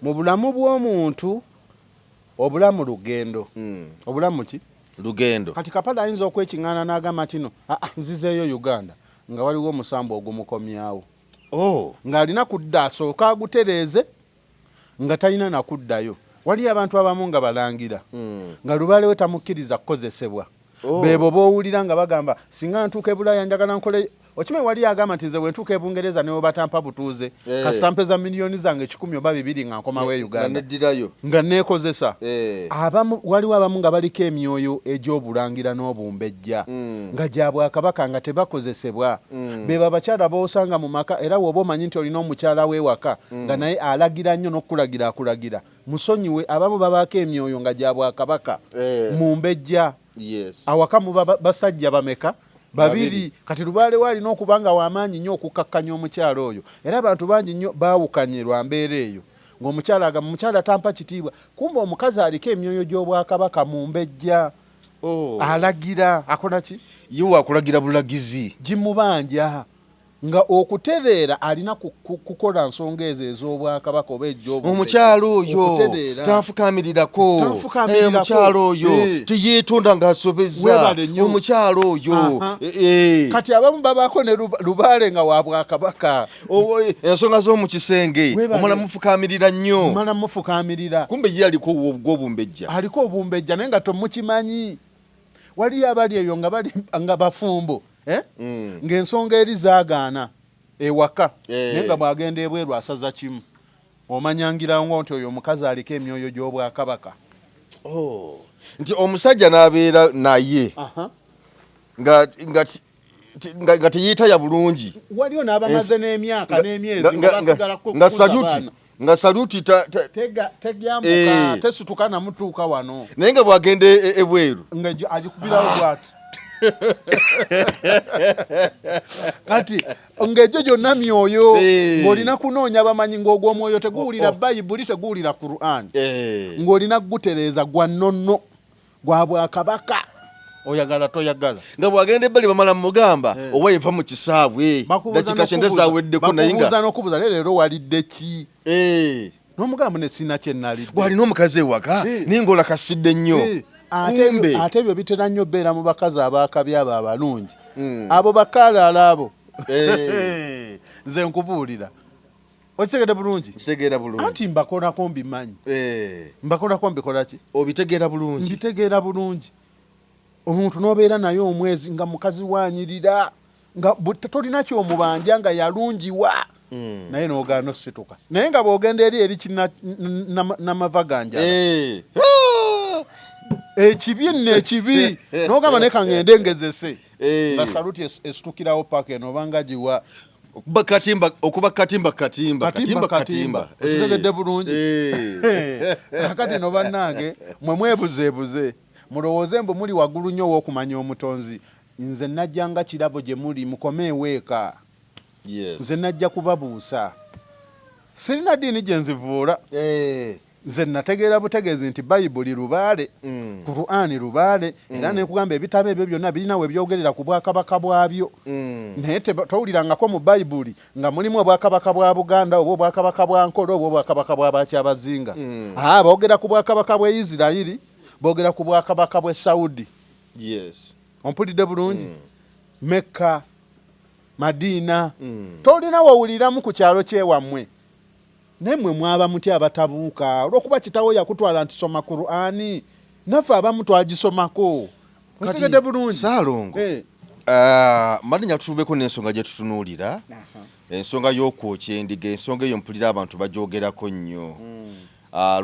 mu bulamu bw'omuntu obulamu lugendo obulamu ki lugendo kati Kapala ayinza okwekiŋŋaana n'agamba tino nzizeeyo Uganda nga waliwo omusambo ogumukomyawo ng'alina kudda asooka agutereeze nga talina nakuddayo waliyo abantu abamu nga balangira nga lubaale we tamukkiriza kukozesebwa beebo boowulira nga bagamba singa ntuuka e Bulaaya njagala nkole okimanyi wali agamba nti nze bwe ntuuka e Bungereza newe batampa butuuze kasita mpeza miliyoni zange 10 oba 2 nga nkomawo e Uganda nga neekozesa waliwo abamu nga baliko emyoyo egy'obulangira n'obumbejja nga gya Bwakabaka nga tebakozesebwa beebo abakyala boosanga mu maka era woba omanyi nti olina omukyala w'ewaka nga naye alagira nnyo n'okukulagira akulagira musonyiwe abamu babaako emyoyo nga gya Bwakabaka mu mbejja awaka muba basajja bameka babiri kati lubaale walina okuba nga w'amaanyi nnyo okukkakkanya omukyala oyo era abantu bangi nnyo baawukanye lwa mbeera eyo ng'omukyala agamba omukyala tampa kitiibwa kumbe omukazi aliko emyoyo gy'Obwakabaka mu mbejja alagira akola ki yiwe akulagira bulagizi gimubanja nga okutereera alina kukola nsonga ezo ez'Obwakabaka oba omukyalo oyo tanfukamirirako omukyalo oyo teyeetonda ng'asobeza omukyalo oyo kati abamu babaako ne lubaale nga wa Bwakabaka ensonga z'omu kisenge omala mufukamirira nnyo kumbe ye aliko obumbejja naye nga tomukimanyi waliyo abali eyo nga bafumbo ng'ensonga eri zaagaana ewaka naye nga bw'agenda ebweru asaza kimu omanyangirango nti oyo omukazi aliko emyoyo gy'Obwakabaka nti omusajja n'abeera naye nga teyeetaya bulungi waliyo n'abamaze n'emyaka n'emyezi nga saluti tegyambuka tesituka namutuuka wano naye nga bw'agenda ebweru nga agikubirawo bwati kati ng'egyo gyonna myoyo ng'olina kunoonya bamanyi ng'ogw'omwoyo teguwulira Bayibuli teguwulira Qur'an ng'olina gutereeza gwa nnono gwa Bwakabaka oyagala toyagala nga bw'agenda ebbali bamala mugamba oba yeva mu kisaabwe dakika 9 zaweddeko naye nga n'okubuuza leero walidde ki n'omugamba ne sina kye nalidde bw'alina omukazi ewaka naye ng'ola kasidde nnyo ate ebyo bitera nnyo beera mu bakazi abaakabi abo abalungi abo bakaalaala abo nze nkubuulira okitegedde bulungi anti mbakolako mbimanyi mbakolako mbikola ki obitegeera bulungi mbitegeera bulungi omuntu n'obeera naye omwezi nga mukazi wanyirira nga tolina kyomubanja nga yalungiwa naye n'ogaana osituka naye nga bw'ogenda eri kinamava ganjala ekibi n'ekibi n'ogamba naye kangende ngezese nga saluti esitukirawo paka eno obanga giwa okuba katimba okitegedde bulungi akati no bannange mwe mwebuzeebuze mulowooze mbu muli waggulu nnyo ow'okumanya omutonzi nze najjanga kirabo gye muli mukome eweeka nze najja kubabuusa sirina ddiini gye nzivuula nze nategeera butegeezi nti bayibuli lubaale Qur'ani lubaale era nekugamba ebitabo ebyo byonna birina we byogerera ku bwakabaka bwabyo naye towulirangako mu bayibuli nga mulimu obwakabaka bwa Buganda oba obwakabaka bwa Nkole oba obwakabaka bw'Abakyabazinga boogera ku bwakabaka bwa Isirayiri boogera ku bwakabaka bwa Saudi ompulidde bulungi Mekka Madiina tolina wawuliramu ku kyalo kyewammwe nemwe mwaba muti abatabuuka olwokuba kitawo yakutwala nti soma Qur'ani naffe abamu twagisomako kati bulungi Saalongo malinya tutubeko n'ensonga gye tutunuulira ensonga y'okwokya endiga ensonga eyo mpulira abantu bagyogerako nnyo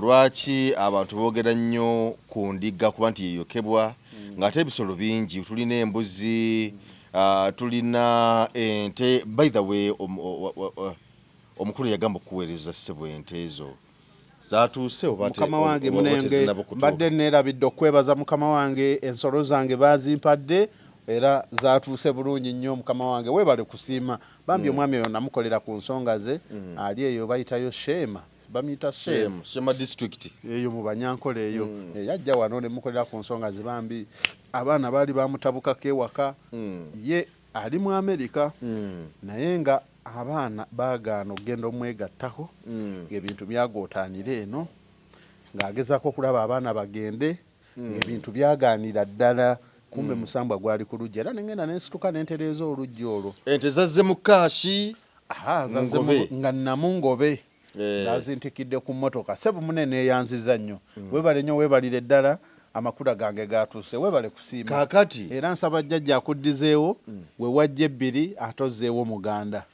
lwaki abantu boogera nnyo ku ndiga kuba nti yeyokebwa ng'ate ebisolo bingi tulina embuzi tulina ente by the way omukulu yagamba okuweereza ssebo ente ezo zatuuse mukama wange munenge mbadde neerabidde okwebaza mukama wange ensolo zange bazimpadde era zatuuse bulungi nnyo mukama wange weebale kusiima bambi omwami oyo namukolera ku nsonga ze ali eyo bayitayo Sheema bamuyita Sheema district eyo mu Banyankole eyo yajja wano ne mukolera ku nsonga ze bambi abaana baali bamutabukako ewaka ye ali mu Amerika naye nga abaana baagaana okugenda omwegattako ng'ebintu byagootaanira eno ng'agezaako okulaba abaana bagende ng'ebintu byagaanira ddala kumbe musambwa gwali ku luggi era nengenda nensituka nentereeza oluggi olwo ente zazze mu kaashi nga namungobe ngazintikidde ku mmotoka sebu munene eyanziza nnyo weebale nnyo weebalire ddala amakula gange gatuuse weebale kusiima kaakati era nsaba jjajja akuddizeewo we wajja ebbiri atozzeewo muganda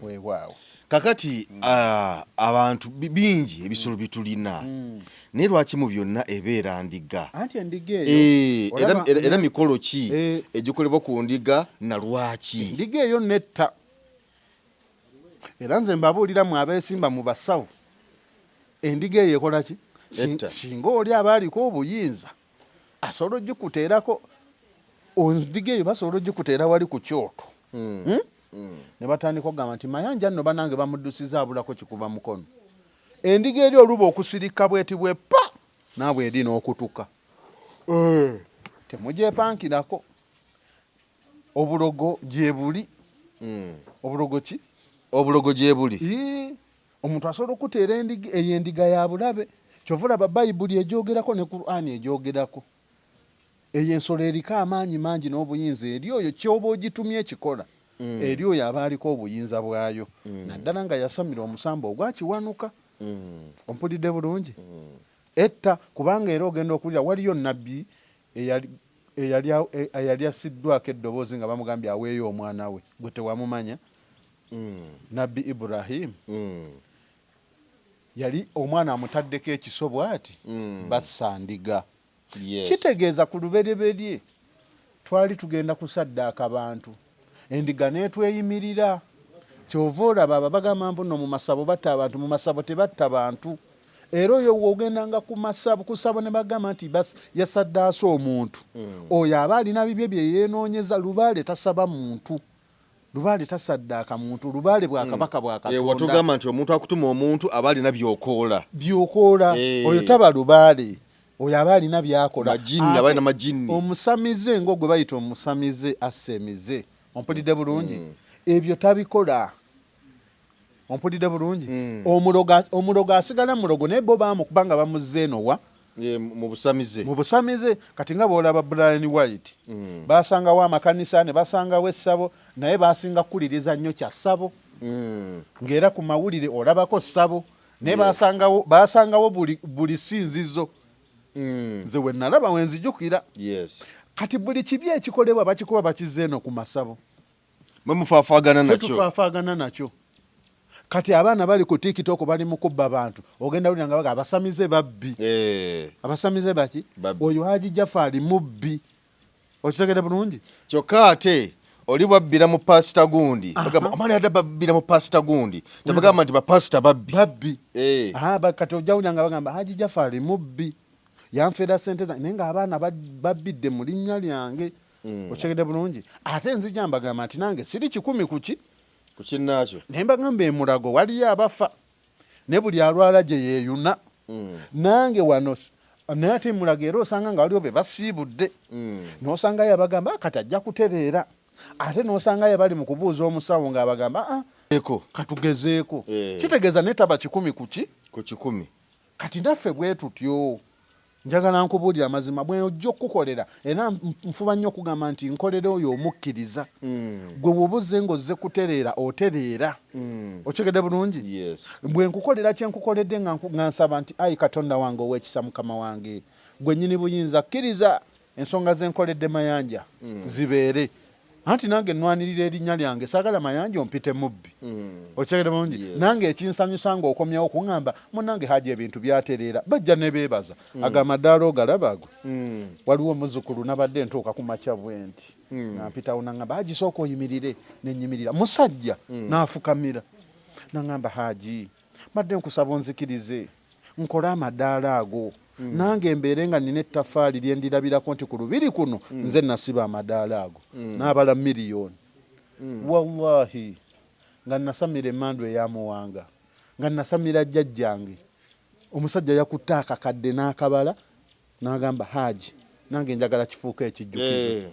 weewaawo kakati abantu bingi ebisolo bitulina naye lwaki mu byonna ebeera ndiga anti endiga eyo era mikolo ki egikolebwa ku ndiga na lwaki endiga eyo netta era nze mbabuuliramu abeesimba mu basawo endiga eyo ekola ki singa oli abaaliko obuyinza asobola ogikuteerako endiga eyo basobola ogikuteera wali ku kyoto ne batandika okugamba nti mayanja nno banange bamuddusiza abulako kikuba mukono endiga eri oluba okusirika bweti bwe pa naabwe eri n'okutuka temugyepankirako obulogo gyebuli obulogo ki obulogo gyebuli omuntu asobola okuteera eyo endiga ya bulabe kyova olaba bayibuli egyogerako ne Qur'ani egyogerako eyo ensolo eriko amaanyi mangi n'obuyinza eri oyo kyoba ogitumye ekikola eri oyo aba aliko obuyinza bwayo naddala nga yasamira omusambo ogwakiwanuka ompulidde bulungi etta kubanga era ogenda okulira waliyo nabbi eyali asiddwako eddoboozi nga bamugambye aweeyo omwana we gwe tewamumanya nabbi Ibrahim yali omwana amutaddeko ekisobwa ati bassa ndiga kitegeeza ku lubereberye twali tugenda kusaddaaka abantu endiga netweyimirira kyova olaba aba bagamba mbu nno mu masabo batta abantu mu masabo tebatta bantu era oyo wogendanga ku masabo kusabo ne bagamba nti yasaddaasa omuntu oyo aba alina bibye bye yeenoonyeza lubaale tasaba muntu lubaale tasaddaaka muntu lubaale bwakabaka bwa Katonda watugamba nti omuntu akutuma omuntu aba alina byokoola oyo taba lubaale oyo aba alina byakola majini omusamize ng'ogwe bayita omusamize asemize ompulidde bulungi ebyo tabikola ompulidde bulungi omulogo asigala mulogo naye bo bamukuba nga bamuzze enowa mu busamize kati nga boolaba Brian White basangawo amakanisa ne basangawo essabo naye basinga kukuliriza nnyo kya ssabo ng'era ku mawulire olabako ssabo naye basangawo buli sinzizo nze we nalaba wenzijukira kati buli kibi ekikolebwa bakikuba bakizze eno ku masabo mwe mufaafaagana nakyo tufaafaagana nakyo kati abaana bali ku TikTok bali mu kubba abantu ogenda ulira nga baga abasamize babbi abasamize baki oyo Haji Jafari mubbi okitegedde bulungi kyokka ate oli babbira mu pasita gundi bagamba amani adababbira mu pasita gundi tabagamba nti bapasita babbi kati ojja ulira nga bagamba Haji Jafari mubbi yanfeera sente zange naye nga abaana babbidde mu linnya lyange okitegedde bulungi ate nzija mbagamba nti nange siri 10 kuki kukinnaakyo naye mbagamba emulago waliyo abafa ne buli alwala gye yeeyuna nange wano naye ate emulago era osanga nga waliwo be basiibudde n'osangayo abagamba kati ajja kutereera ate n'osangayo bali mu kubuuza omusawo ng'abagamba katugezeeko kitegeeza netaba 10 kuki ku 10 kati naffe bwe tutyo njagala nkubuulira amazima bwe ojja okukolera era nfuba nnyo okugamba nti nkolera oyo omukkiriza gwe wobuze ng'ozze kutereera otereera okigedde bulungi bwe nkukolera kye nkukoledde nga nsaba nti ayi Katonda wange ow'ekisa Mukama wange gwe nnyini buyinza kkiriza ensonga ze nkoledde Mayanja zibeere anti nange nnwanirira erinnya lyange saagala Mayanja ompite mubbi okigedde bulungi nange ekinsanyusa ng'okomyawo okuŋŋamba munnange Haji ebintu byatereera bajja ne beebaza agamba ddaala ogalaba gwe waliwo omuzukulu nabadde ntuuka ku makya bwe nti nampitawo naŋŋamba Haji sooka oyimirire nenyimirira musajja naafukamira naŋŋamba Haji badde nkusaba onzikirize nkole amadaala ago nange mbeere nga nina ettafaali lye ndirabirako nti ku lubiri kuno nze nasiba amadaala ago n'abala miliyoni wallahi nga nasamira emmandu eyamuwanga nga nasamira jjajjange omusajja yakutte akakadde n'akabala n'agamba Haji nange njagala kifuuka ekijjukizo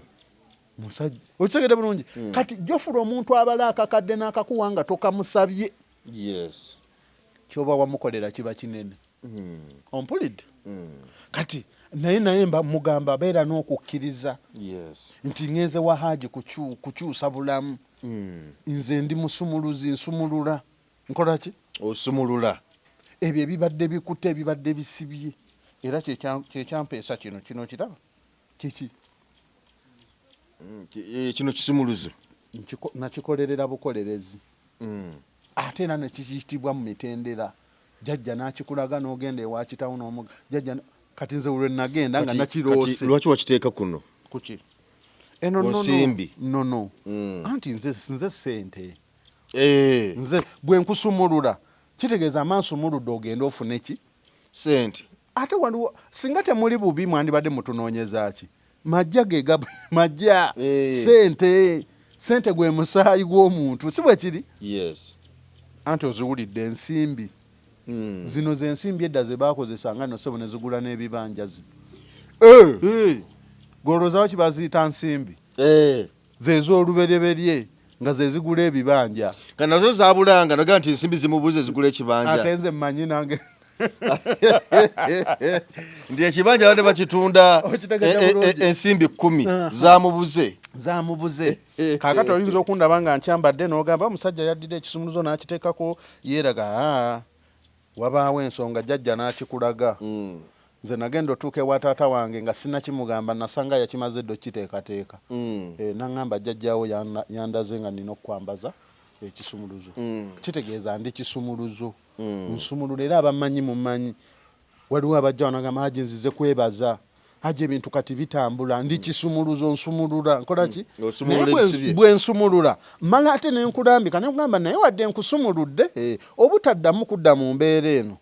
musajja okitegedde bulungi kati jofula omuntu abala akakadde n'akakuwanga tokamusabye kyoba wamukolera kiba kinene ompulidde kati naye mugamba beera n'okukkiriza nti ngenze wa Haji kukyusa bulamu nze ndi musumuluzi nsumulula nkola ki osumulula ebyo ebibadde bikutte ebibadde bisibye era kyekyampeesa kino kiraba kiki kino kisumuluzo nakikolerera bukolerezi ate era nekiyitibwa mu mitendera jjajja n'akikulaga n'ogenda ewa kitawo n'omuga jjajja kati nze olwe nagenda nga nakiroose lwaki wakiteeka kuno kuki nsimbi nono anti nze sente nze bwe nkusumulula kitegeeza amansumuludde ogenda ofune ki sente ate waliwo singa temuli bubi mwandibadde mutunoonyeza ki majja gega majja sente gwe musaayi gw'omuntu si bwe kiri anti oziwulidde ensimbi zino zensimbi edda ze baakozesa nga no sebo ne zigula n'ebibanja zino golowoozawo kibaziyita nsimbi zezo olubereberye nga ze zigula ebibanja kandi nazo zabulanga naga nti ensimbi zimubuze zigula ekibanja ate nze mmanyi nange ndi ekibanja bade bakitunda ensimbi 10 zamubuze kakati oyinza okundaba nga nkyambadde n'ogamba omusajja yaddira ekisumuluzo n'akiteekako yeeraga wabaawo ensonga jjajja n'akikulaga nze nagenda otuuka ewa taata wange nga sinakimugamba nasanga yakimaze dde okiteekateeka naŋŋamba jjajjaawo yandaze nga nina okukwambaza ekisumuluzo kitegeeza ndi kisumuluzo nsumulula era abamanyi mumanyi waliwo abajjawo nagamba Haji nzize kwebaza Haji ebintu kati bitambula ndi kisumuluzo nsumulula nkola ki bwe nsumulula mala ate nenkulambika nekugamba naye wadde nkusumuludde obutaddamu kudda mu mbeera eno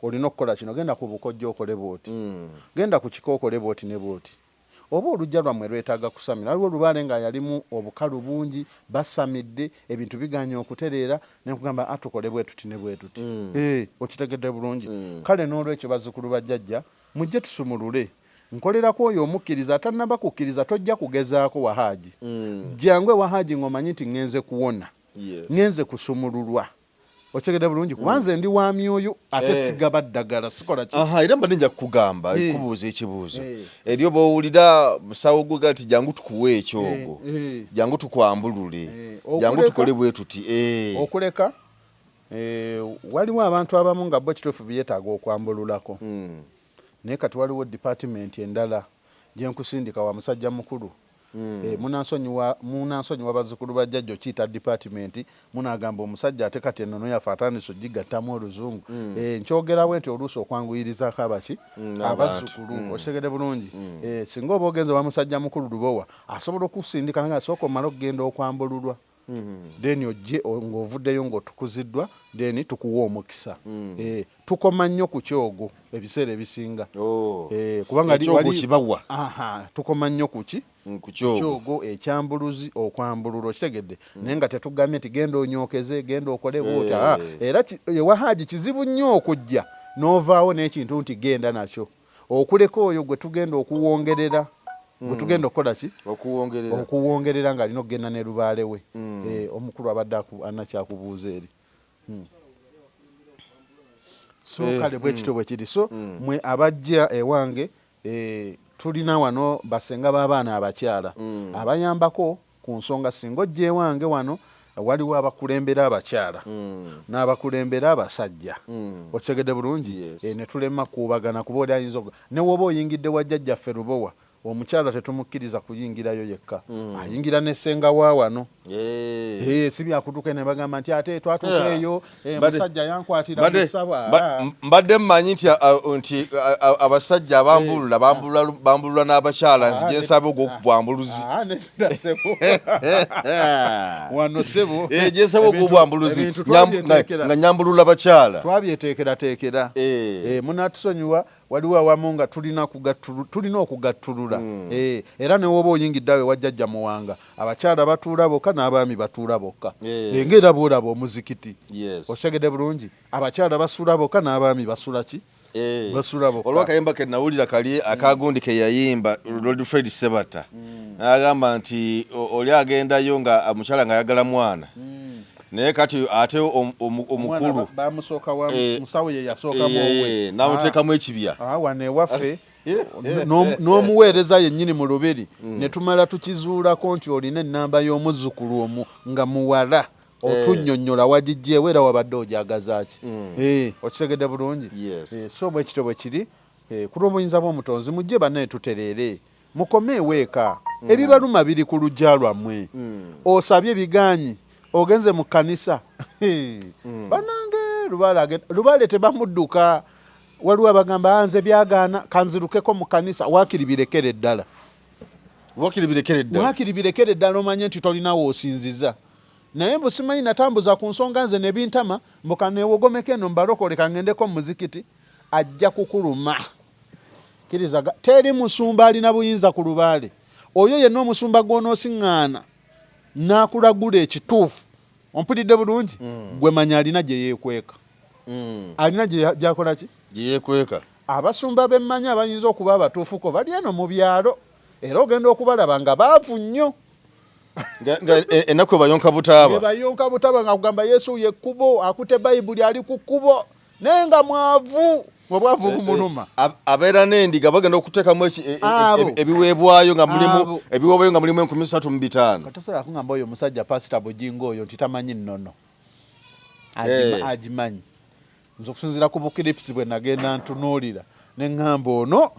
olina okukola kino genda ku bukojja okole bwoti genda ku kiko okole bwoti ne bwoti oba olujja lwammwe lwetaaga kusamira waliwo olubaale nga yalimu obukalu bungi basamidde ebintu biganya okutereera nekugamba atukole bwe tuti ne bwe tuti okitegedde bulungi kale n'olwekyo bazzukulu bajjajja mujje tusumulule nkolerako oyo omukkiriza atannaba kukkiriza tojja kugezaako wa Haji jangwe wa Haji ng'omanyi nti ngenze kuwona ngenze kusumululwa okitegedde bulungi kubanze ndi wa myoyo ate sigaba ddagala sikola ki era mba ninja kukugamba kubuuza ekibuuzo eryo bw'owulira musawo gwe gati jangu tukuwe ekyogo jangu tukwambulule jangu tukole bwe tuti okuleka waliwo abantu abamu nga bo kituufu byetaaga okwambululako naye kati waliwo department endala gye nkusindika wa musajja mukulu munansonyiwa bazzukulu ba jjajja okiyita department munagamba omusajja ate kati ennono yaffe atandise ogigattamu oluzungu nkyogerawo nti oluusi okwanguyirizaako abaki abazzukulu osegede bulungi singa oba ogenze wa musajja mukulu lubowa asobola okusindika nga sooka omala okugenda okwambululwa then ojje ng'ovuddeyo ng'otukuziddwa then tukuwa omukisa tukoma nnyo ku kyogo ebiseera ebisinga kubanga kibawa tukoma nnyo kuki ku kyogo ekyambuluzi okwambulula okitegedde naye nga tetugambye nti genda onyookeze genda okole bwota era ewa Hajji kizibu nnyo okujja n'ovaawo n'ekintu nti genda nakyo okuleka oyo gwe tugenda okuwongerera gwe tugenda okukola ki okuwongerera ng'alina okugenda ne lubaale we omukulu abadde anakyakubuuza eri so kale bwekityo bwe kiri so mwe abajja ewange tulina wano basenga b'abaana abakyala abayambako ku nsonga singa ojja ewange wano waliwo abakulembera abakyala n'abakulembera abasajja okitegedde bulungi ne tulema kuubagana kuba oli ayinza ne woba oyingidde wa jjajjaffe Lubowa omukyala tetumukkiriza kuyingirayo yekka ayingira nessenga wa wano si byakutuuka ne bagamba nti ate twatuuka eyo musajja yankwatira musaba mbadde mmanyi nti abasajja bambulula n'abakyala nzije nsabe ogw'okubwambuluzi wano sebo gyensabe ogw'obwambuluzi nga nyambulula bakyala twabyeteekerateekera munatusonyiwa waliwo awamu nga tulina okugattulula era ne woba oyingiddeawe wajjajja Muwanga abakyala batuula bokka n'abaami batuula bokka ng'era bwolaba omuzikiti okitegedde bulungi abakyala basula bokka n'abaami basula ki basula bokka olwa kayimba ke nawulira kali akagundi ke yayimba Rodfred Sebata n'agamba nti oli agendayo nga omukyala ng'ayagala mwana naye kati ate omukulu bamusooka wa musawo ye yasookamu owe n'amuteekamu ekibya wano ewaffe n'omuweereza yennyini mu lubiri ne tumala tukizuulako nti olina ennamba y'omuzzukulu omu nga muwala otunnyonnyola wagijjeewo era wabadde ojagazaaki okitegedde bulungi so bwekityo bwe kiri ku lw'obuyinza bw'omutonzi mujje bannaye tutereere mukome eweeka ebibaluma biri ku luggya lwammwe osabye biganyi ogenze mu kkanisa banange lubaale tebamudduka waliwo abagamba nze byagaana kanzirukeko mu kkanisa waakiri birekere ddala waakiri birekere ddala omanye nti tolinawo osinziza naye mbu simanyi natambuza ku nsonga nze ne bintama mbuka neewogomeko eno mbalokole kangendeko mu muzikiti ajja kukuluma kirizaga teri musumba alina buyinza ku lubaale oyo yenna omusumba gw'onoosiŋŋaana n'akulagula ekituufu ompulidde bulungi gwe manya alina gye yeekweka alina gyakola ki yeekweka abasumba bemmanya abayinza okuba abatuufuko bali eno mu byalo era ogenda okubalaba nga baavu nnyo ennaku ebayonka butaaba bayonka butaba nga kugamba Yesu ye kkubo akute bayibuli ali ku kkubo naye nga mwavu obwavu bumuluma abeera n'endiga bagenda okuteekamu ebiweebwayo nga mulimu ebiweebwayo nga mulimu 35,000 katosobola kungamba oyo omusajja pasita Bujingo oyo nti tamanyi nnono agimanyi nze okusinziira ku bukiripisi bwe nagenda ntunuulira ne ŋŋamba ono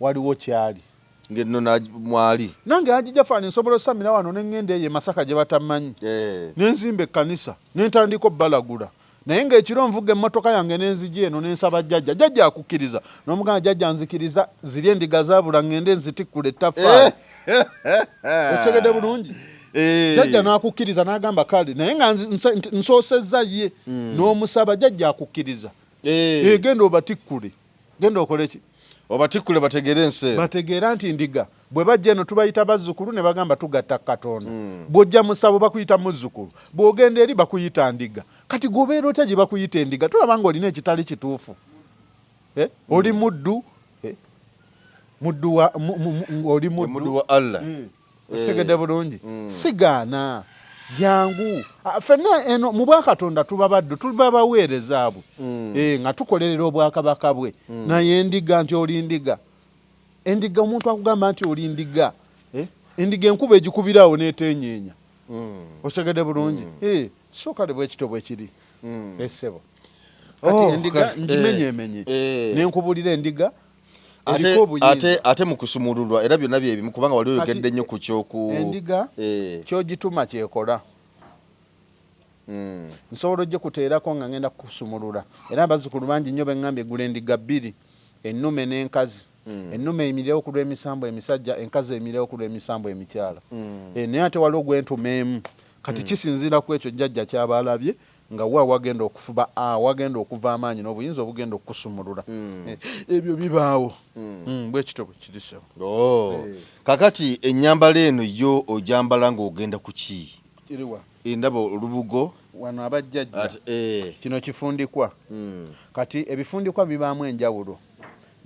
waliwo kyali ng'ennono mwali nange Hajji Faani nsobola osamira wano ne ŋŋenda eyo Masaka gye batamanyi n'enzimba ekkanisa n'entandika obbalagula naye ng'ekiro nvuga emmotoka yange n'enzigi eno n'ensaba jjajja akukkiriza n'omugamba jjajja nzikiriza ziri endiga zaabula ŋŋende nzitikkula ettaffaali okitegedde bulungi jjajja n'akukkiriza n'agamba kale naye nga nsoosezza ye n'omusaba jjajja akukkiriza genda obatikkule genda okole ki obatikkule bategeere enseera bategeera nti ndiga bwe bajja eno tubayita bazzukulu ne bagamba tugatta Katonda bw'ojja musabo bakuyita muzzukulu bw'ogenda eri bakuyita ndiga kati gobeera otya gye bakuyita endiga tulaba nga olina ekitali kituufu oli muddu oli muddu wa Allah okitegedde bulungi sigaana jangu ffenna eno mu bwakatonda tuba baweereza abo nga tukolerera obwakabaka bwe naye endiga nti oli ndiga endiga omuntu akugamba nti oli ndiga endiga enkuba egikubiraawo n'etenyeenya okitegedde bulungi so kale bwekito bwe kiri essebo kati endiga ngimenyeemenye nenkubulira endiga ate mu kusumululwa era byonna bye bimu kubanga wali oyogedde nnyo ku kyoku endiga kyogituma kyekola. Nsobola ojja kuteerako nga ngenda kusumulula era abazzukulu bangi nnyo beŋŋambye gula endiga bbiri, ennume n'enkazi. Ennume eyimirewo ku lw'emisambo emisajja, enkazi eyimirewo ku lw'emisambo emikyala. Naye ate waliwo gwentuma emu. Kati kisinziira ku ekyo jjajja kyaba alabye nga wagenda okufuba wagenda okuva amaanyi n'obuyinza obugenda okukusumulula. Ebyo bibaawo bwe kityo bwe kiriseo. Kakati ennyambala eno yo ojambala ng'ogenda ku ki? Kiriwa endaba olubugo wano abajjajja kino kifundikwa. Kati ebifundikwa bibaamu enjawulo.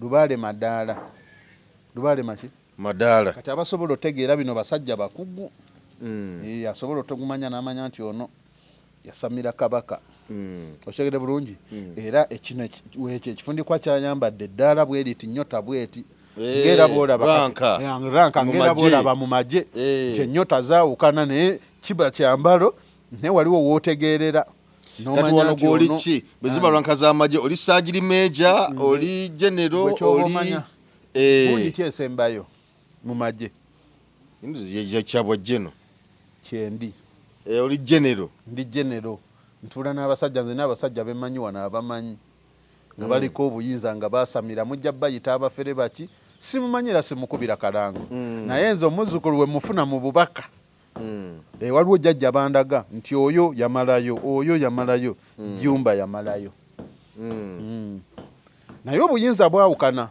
Lubaale madaala. Lubaale maki? Madaala. Kati abasobola otegeera bino basajja bakugu. Asobola otogumanya n'amanya nti ono yasamira kabaka. Okyegere bulungi. Era ekino ekifundikwa kyayambadde eddaala bweriti nnyota bweti. Ngera boolaba ranka ngera boolaba mu magye kyenyota zaawukana naye kiba kyambalo naye waliwo wootegeerera. Kati wano gw'oli ki? Bwe ziba ranka z'amagye oli saagiri meeja, oli genero, oli bundi kyesembayo mu magye. Kyabwa geno kyendi oli genero. Ndi genero ntuula n'abasajja, nze n'abasajja bemanyi wano abamanyi nga baliko obuyinza nga basamira mujja bayita abafere baki simumanyira simukubira kalango naye nze omuzzukulu we mufuna mu bubaka. Waliwo jjajja bandaga nti oyo yamalayo, oyo yamalayo, Jjumba yamalayo. Naye obuyinza bwawukana.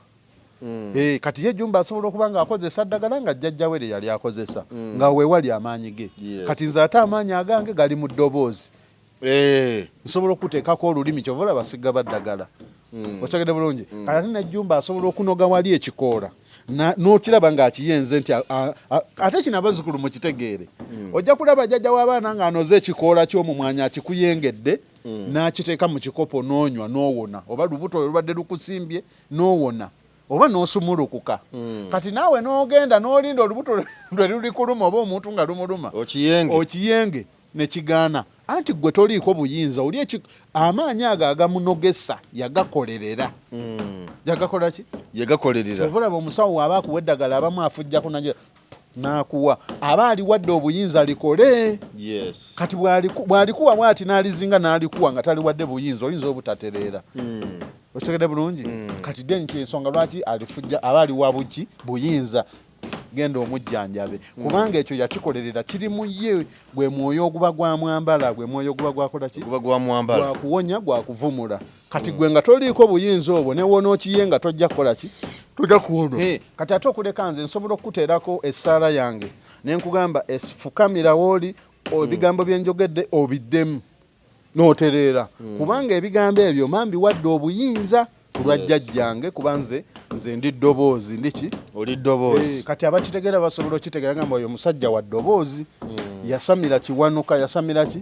Kati ye Jjumba asobola okuba ng'akozesa ddagala nga jjajja we yali akozesa nga weewali amaanyi ge. Kati nze ate amaanyi agange gali mu ddoboozi. Nsobola okuteekako olulimi kyova olaba basiga baddagala. Okyagedde bulungi. Kati ate ne Jjumba asobola okunoga wali ekikoola n'okiraba ng'akiyenze nti ate kino abazzukulu mukitegeere. Ojja kulaba jjajja w'abaana ng'anoze ekikoola ky'omumwanya akikuyengedde n'akiteeka mu kikopo n'onywa n'owona, oba lubuto olubadde lukusimbye n'owona, oba n'osumulukuka. Kati naawe n'ogenda n'olinda olubuto lwe luli kuluma oba omuntu nga lumuluma okiyenge ne kigaana. Anti gwe toliiko buyinza oli amaanyi ago agamunogesa yagakolerera. Yagakola ki? Yagakolerera. Ovulaba omusawo aba akuwa eddagala abamu afujjako n'akuwa aba aliwadde obuyinza likole. Kati bw'alikuwa bw'ati n'alizinga n'alikuwa nga taliwadde buyinza oyinza obutatereera. Okitegedde bulungi. Kati deni kyensonga lwaki alifujja aba aliwa buki buyinza. Genda omujjanjabe kubanga ekyo yakikolerera kiri mu ye, gwe mwoyo oguba gwamwambala, gwe mwoyo oguba gwakola ki? Guba gwamwambala. Gwakuwonya, gwakuvumula. Kati gwe nga toliiko buyinza obwo ne wona okiyenga tojja kukola ki? Tojja kuwona. Kati ate okuleka nze nsobola okukuteerako essaala yange ne nkugamba efukamira w'oli ebigambo bye njogedde obiddemu n'otereera kubanga ebigambo ebyo mambiwadde obuyinza kulwa jjajjange kuba nze ndi ddoboozi. Ndiki? Oli ddoboozi. Kati abakitegera basobola okitegeera ngamba oyo musajja wa ddoboozi yasamira kiwanuka. Yasamira ki?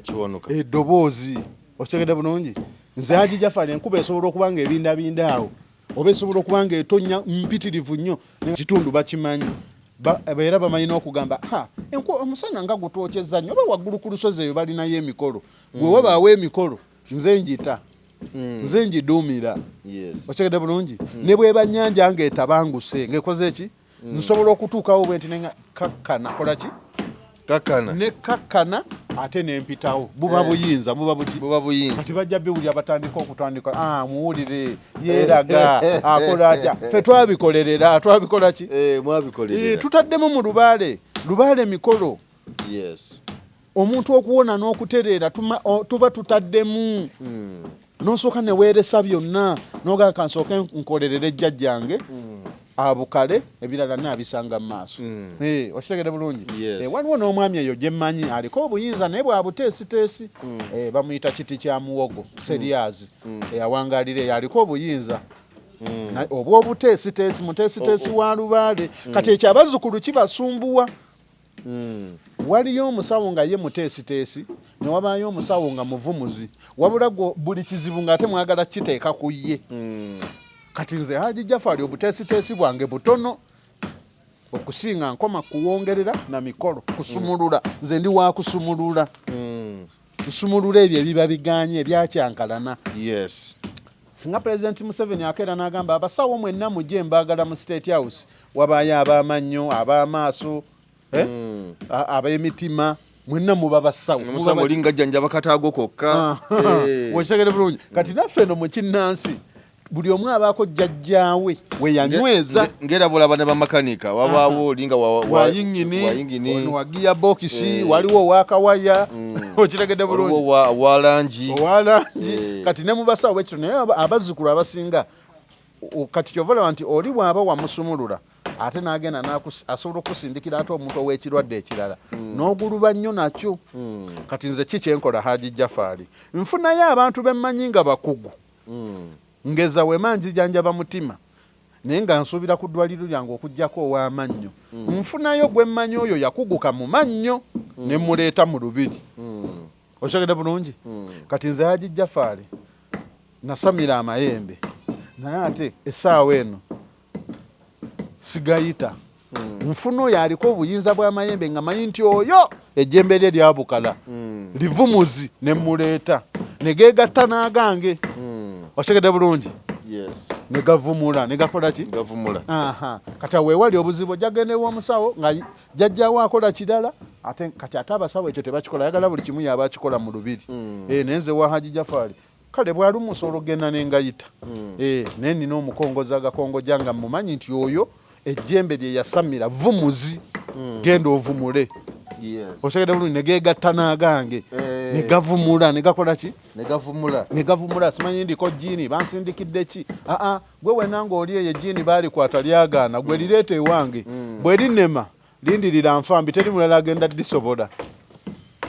Kiwanuka. Eddoboozi. Okitegedde bulungi. Nze Haji Jafari enkuba esobola okuba nga ebindabindaawo oba esobola okuba nga etonya mpitirivu nnyo kitundu bakimanyi era bamanyi n'okugamba omusana nga gutwokyezza nnyo oba waggulu ku lusozi eyo balinayo emikolo gwe wabaawo emikolo nze njita nze njiduumira. Okitegedde bulungi. Ne bweba nnyanja ng'etabanguse ng'ekoze ki? Nsobola okutuukawo bwe nti kakkana kola ki? Kakkana. Ne kakkana ate nempitawo. Buba buyinza, buba buki? Buba buyinza. Kati bajja biwulira batandika okutandika muwulire yeeraga akola atya. Ffe twabikolerera twabikola ki? Mwabikolerera. Tutaddemu mu lubaale mikolo. Omuntu okuwona n'okutereera tuba tutaddemu. N'osooka ne weeresa byonna n'ogaa kansooke nkolerere jjajjange abukale ebirala naabisanga mu maaso. Okitegedde bulungi. Waliwo n'omwami eyo gye mmanyi aliko obuyinza naye bwa buteesiteesi. Bamuyita kiti kya muwogo seryazi eyawangaalira eyo aliko obuyinza obwa obuteesiteesi muteesiteesi wa lubaale. Kati ekyo abazzukulu kibasumbuwa. Waliyo omusawo nga ye muteesiteesi ne wabaayo omusawo nga muvumuzi wabula buli kizibu ng'ate mwagala kiteeka ku ye. Kati nze Haji Jafari obuteesiteesi bwange butono okusinga nkoma kuwongerera na mikolo kusumulula. Nze ndi wa kusumulula. Kusumulula ebyo ebiba biganye ebyakyankalana. singa President Museveni akeera n'agamba abasawo mwenna mujje mbaagala mu State House wabaayo ab'amannyo ab'amaaso ab'emitima mwenna muba basawo musango linga jjanjaba kataago kokka wekigere bulungi kati naffe no mu kinnansi buli omu abaako jjajjaawe we yanyweza ngera bulaba ne bamakanika wabaawo linga wayingini ono wa gearbox waliwo wakawaya okitegedde bulungi walangi kati ne mu basawo bwekito naye abazzukulu abasinga kati kyovala nti oli bw'aba wamusumulula ate n'agenda asobola okusindikira ate omuntu ow'ekirwadde ekirala n'oguluba nnyo nakyo kati nze ki kyenkola Haji Jafari nfunayo abantu bemmanyi nga bakugu ngeza wema nzijanjaba mutima naye nga nsuubira ku ddwaliro lyange okuggyako ow'amannyo nfunayo gwe mmanyi oyo yakuguka mu mannyo ne muleeta mu lubiri okyagedde bulungi kati nze Haji Jafari nasamira amayembe naye ate essaawa eno sigayita nfuna oyo aliko obuyinza bw'amayembe nga manyi nti oyo ejjembe lye lyabukala livumuzi ne muleeta ne geegatta n'agange okyagedde bulungi ne gavumula ne gakola ki kati weewali obuzibu jagendewa omusawo nga jajjawo akola kirala ate kati ate abasawo ekyo tebakikola yagala buli kimu yaba akikola mu lubiri naye nze wa Haji Jafari kale bwali musobola ogenda n'engayita naye nina omukongozi agakongoja nga mumanyi nti oyo ejjembe lye yasamira vumuzi genda ovumule okyagedde bulungi ne geegatta n'agange ne gavumula ne gakola ki ne gavumula simanyi ndiko jjiini bansindikidde ki gwe wenanga oli eyo ejjiini baalikwata lyagaana gwe lireeta ewange bwe linema lindirira nfambi teri mulala agenda disobola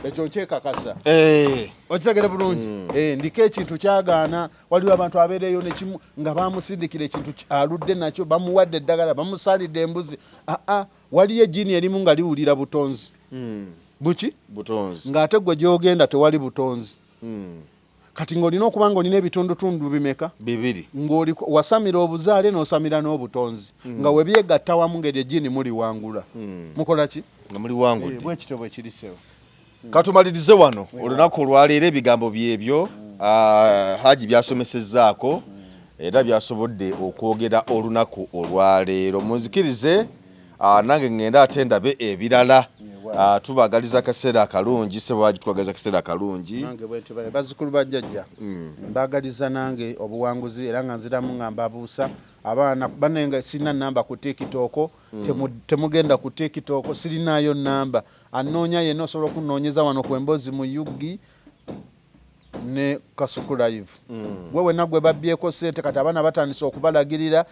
ekyo nkyekakasa okitegere bulungi ndiko ekintu kyagaana waliwo abantu abeereyo nekimu nga bamusindikira ekintu aludde nakyo bamuwadde eddagala bamusalidde embuzi waliyo ejjiini erimu nga liwulira butonzi butonzi ng'ate gwe gyogenda tewali butonzi kati ng'olina okuba ng'olina ebitundutundu bimeka bibiri wasamira obuzaale n'osamira n'obutonzi nga we byegatta wamu ngeri ejjiini muli wangula mukola ki nga muli wangudde bwekityo bwe kirisewo katumalirize wano olunaku olwaleero ebigambo byebyo Haji byasomesezzaako era byasobodde okwogera olunaku olwaleero munzikirize nange ngenda ate ndabe ebirala tubagaliza akaseera akalungi sebwaji tubagaliza akaseera akalungi nange bwetyo bazzukulu bajjajja mbagaliza nange obuwanguzi era nga nziramu nga mbabuusa abaana banenga sina namba ku TikTok temugenda ku TikTok sirinayo namba anoonya yenna osobola okunoonyeza wano ku Emboozi mu Yugi ne Kasuku Live wewe nagwe babyeko sente kati abaana batandise okubalagirira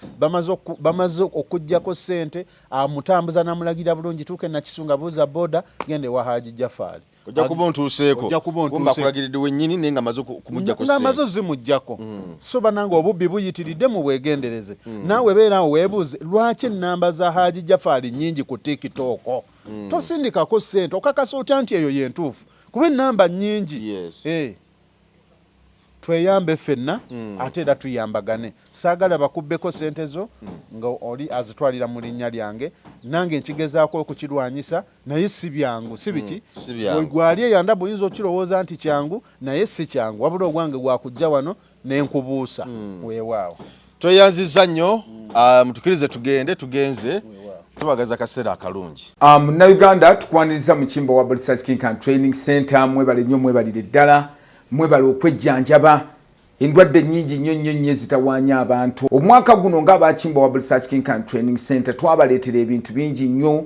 bamaze okujjako sente amutambuza namulagira bulungi tuke na kisunga buza boda gende wa Haji Jafari ojja kuba ontuuseeko kumba kulagiridde wennyini naye nga maze kumujjako sente namazo zimujjako so bananga obubbi buyitiridde mu bwegendereze naawe beerawo weebuuze lwaki ennamba za Haji Jafari nnyingi ku TikTok tosindikako sente okakasa otya nti eyo yentuufu kuba ennamba nnyingi tweyambe ffenna ate era tuyambagane saagala bakubbeko sente zo nga oli azitwalira mu linnya lyange nange nkigezaako okukirwanyisa naye si byangu si biki gwali eyanda buyinza okirowooza nti kyangu naye si kyangu wabula ogwange gwakujja wano nenkubuusa weewaawo tweyanziza nnyo mutukirize tugenze tubagaza akaseera akalungi munnayuganda tukwaniriza mu kimbo wa Research King and Training Center mwebale nnyo mwebalire ddala mwebale okwejjanjaba endwadde nnyingi nnyo zitawaanya abantu omwaka guno ng'abakimba wa Research King and Training Center twabaleetera ebintu bingi nnyo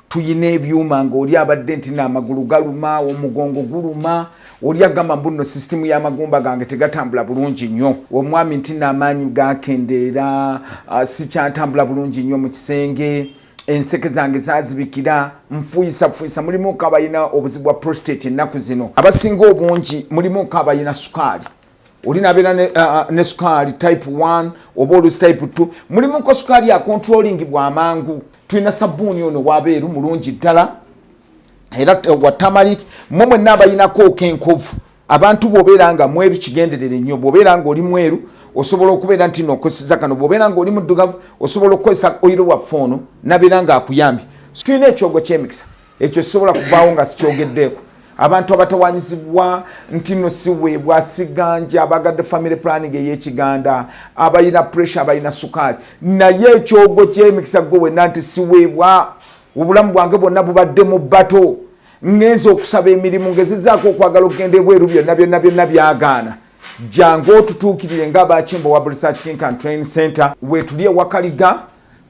tuyina ebyuma ng'oli abadde nti n'amagulu galuma omugongo guluma oli agamba mbuno sisitimu y'amagumba gange tegatambula bulungi nnyo omwami nti n'amaanyi gakendeera sikyatambula bulungi nnyo mu kisenge enseke zange zazibikira nfuyisa mulimu kabayina obuzibu bwa prostate ennaku zino abasinga obungi mulimu kabayina sukaali olina abeera ne sukaali type 1 oba olusi type 2 mulimu ko sukaali ya controlling bw'amangu tulina sabbuuni ono wabeeru mulungi ddala era wa tamalik mwe mwenna abayinako kenkovu abantu bw'obeera nga mweru kigenderere nnyo bw'obeera nga oli mweru osobola okubeera nti n'okoseza kano bw'obeera ng'oli muddugavu osobola okukozesa oyiro wa foono nabeera ng'akuyambye tulina ekyogo ky'emikisa ekyo kisobola kuvaawo nga sikyogeddeeko abantu abatawanyizibwa nti no siweebwa siganja abagadde family planning ey'ekiganda abayina pressure abayina sukaali naye ekyogo ky'emikisa gwe wenna nti siweebwa obulamu bwange bwonna bubadde mu bato ngenza okusaba emirimu ngezizaako okwagala okugenda ebweru byonna byagaana jangu otutuukirire ng'abakimbo wa Research King and Training Center wetuli ewakaliga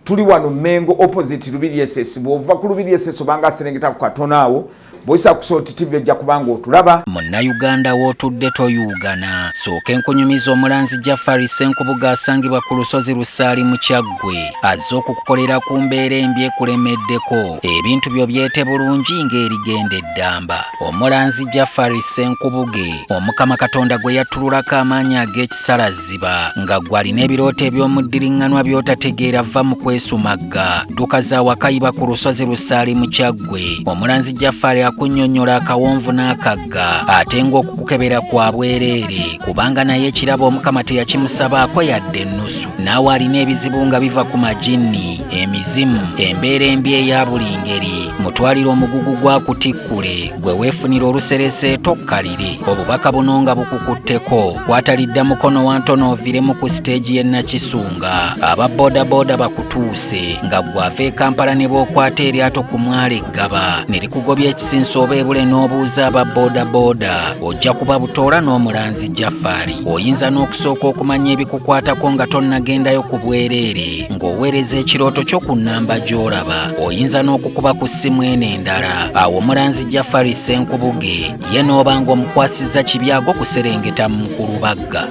tuli wano Mengo opposite Lubiri SS bw'ova ku Lubiri SS obanga aserengeta ku katono awo boyisa ku Salt TV ejja kubanga otulaba Munnayuganda w'otudde toyugana sooka enkunyumiza omulanzi Jafari Ssenkubuga asangibwa ku lusozi Lusaali mu Kyaggwe azze okukukolera ku mbeera embi ekulemeddeko ebintu byo byete bulungi ng'erigenda eddamba omulanzi Jafari Ssenkubuge omukama Katonda gwe yattululako amaanyi ag'ekisalaziba nga gwe alina ebirooto eby'omuddiringanwa by'otategeera va mu kwesumagga dduka za wakayiba ku lusozi Lusaali mu Kyaggwe omulanzi Jafari kunnyonnyola akawonvu n'akagga ate ng'okukukebera kwa bwereere kubanga naye ekirabo omukama teyakimusabaako yadde ennusu naawe alina ebizibu nga biva ku majinni emizimu embeera embi eya buli ngeri mutwalire omugugu gwa kutikkule gwe weefunira oluserese tokkalire obubaka buno nga bukukutteko kwatalidda mukono wa ntono oviremu ku siteegi y'e Nakisunga aba bodaboda bakutuuse nga gwava e Kampala ne bw'okwata eryato ku mwalo Eggaba ne likugobya ekisinso oba ebule n'obuuza aba bodaboda ojja kuba butoola n'omulanzi Jafari oyinza n'okusooka okumanya ebikukwatako nga tonnagendayo ku bwereere ng'oweereza ekirooto kyo ku nnamba gy'olaba oyinza n'okukuba ku ssimu eno endala awo omulanzi Jafari Ssenkubuge ye n'obanga omukwasizza kibyago kuserengeta mu Kulubagga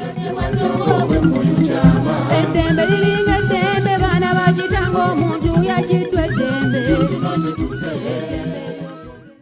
eddembe liringa eddembe baana bakitango omuntu yakiddwa eddembe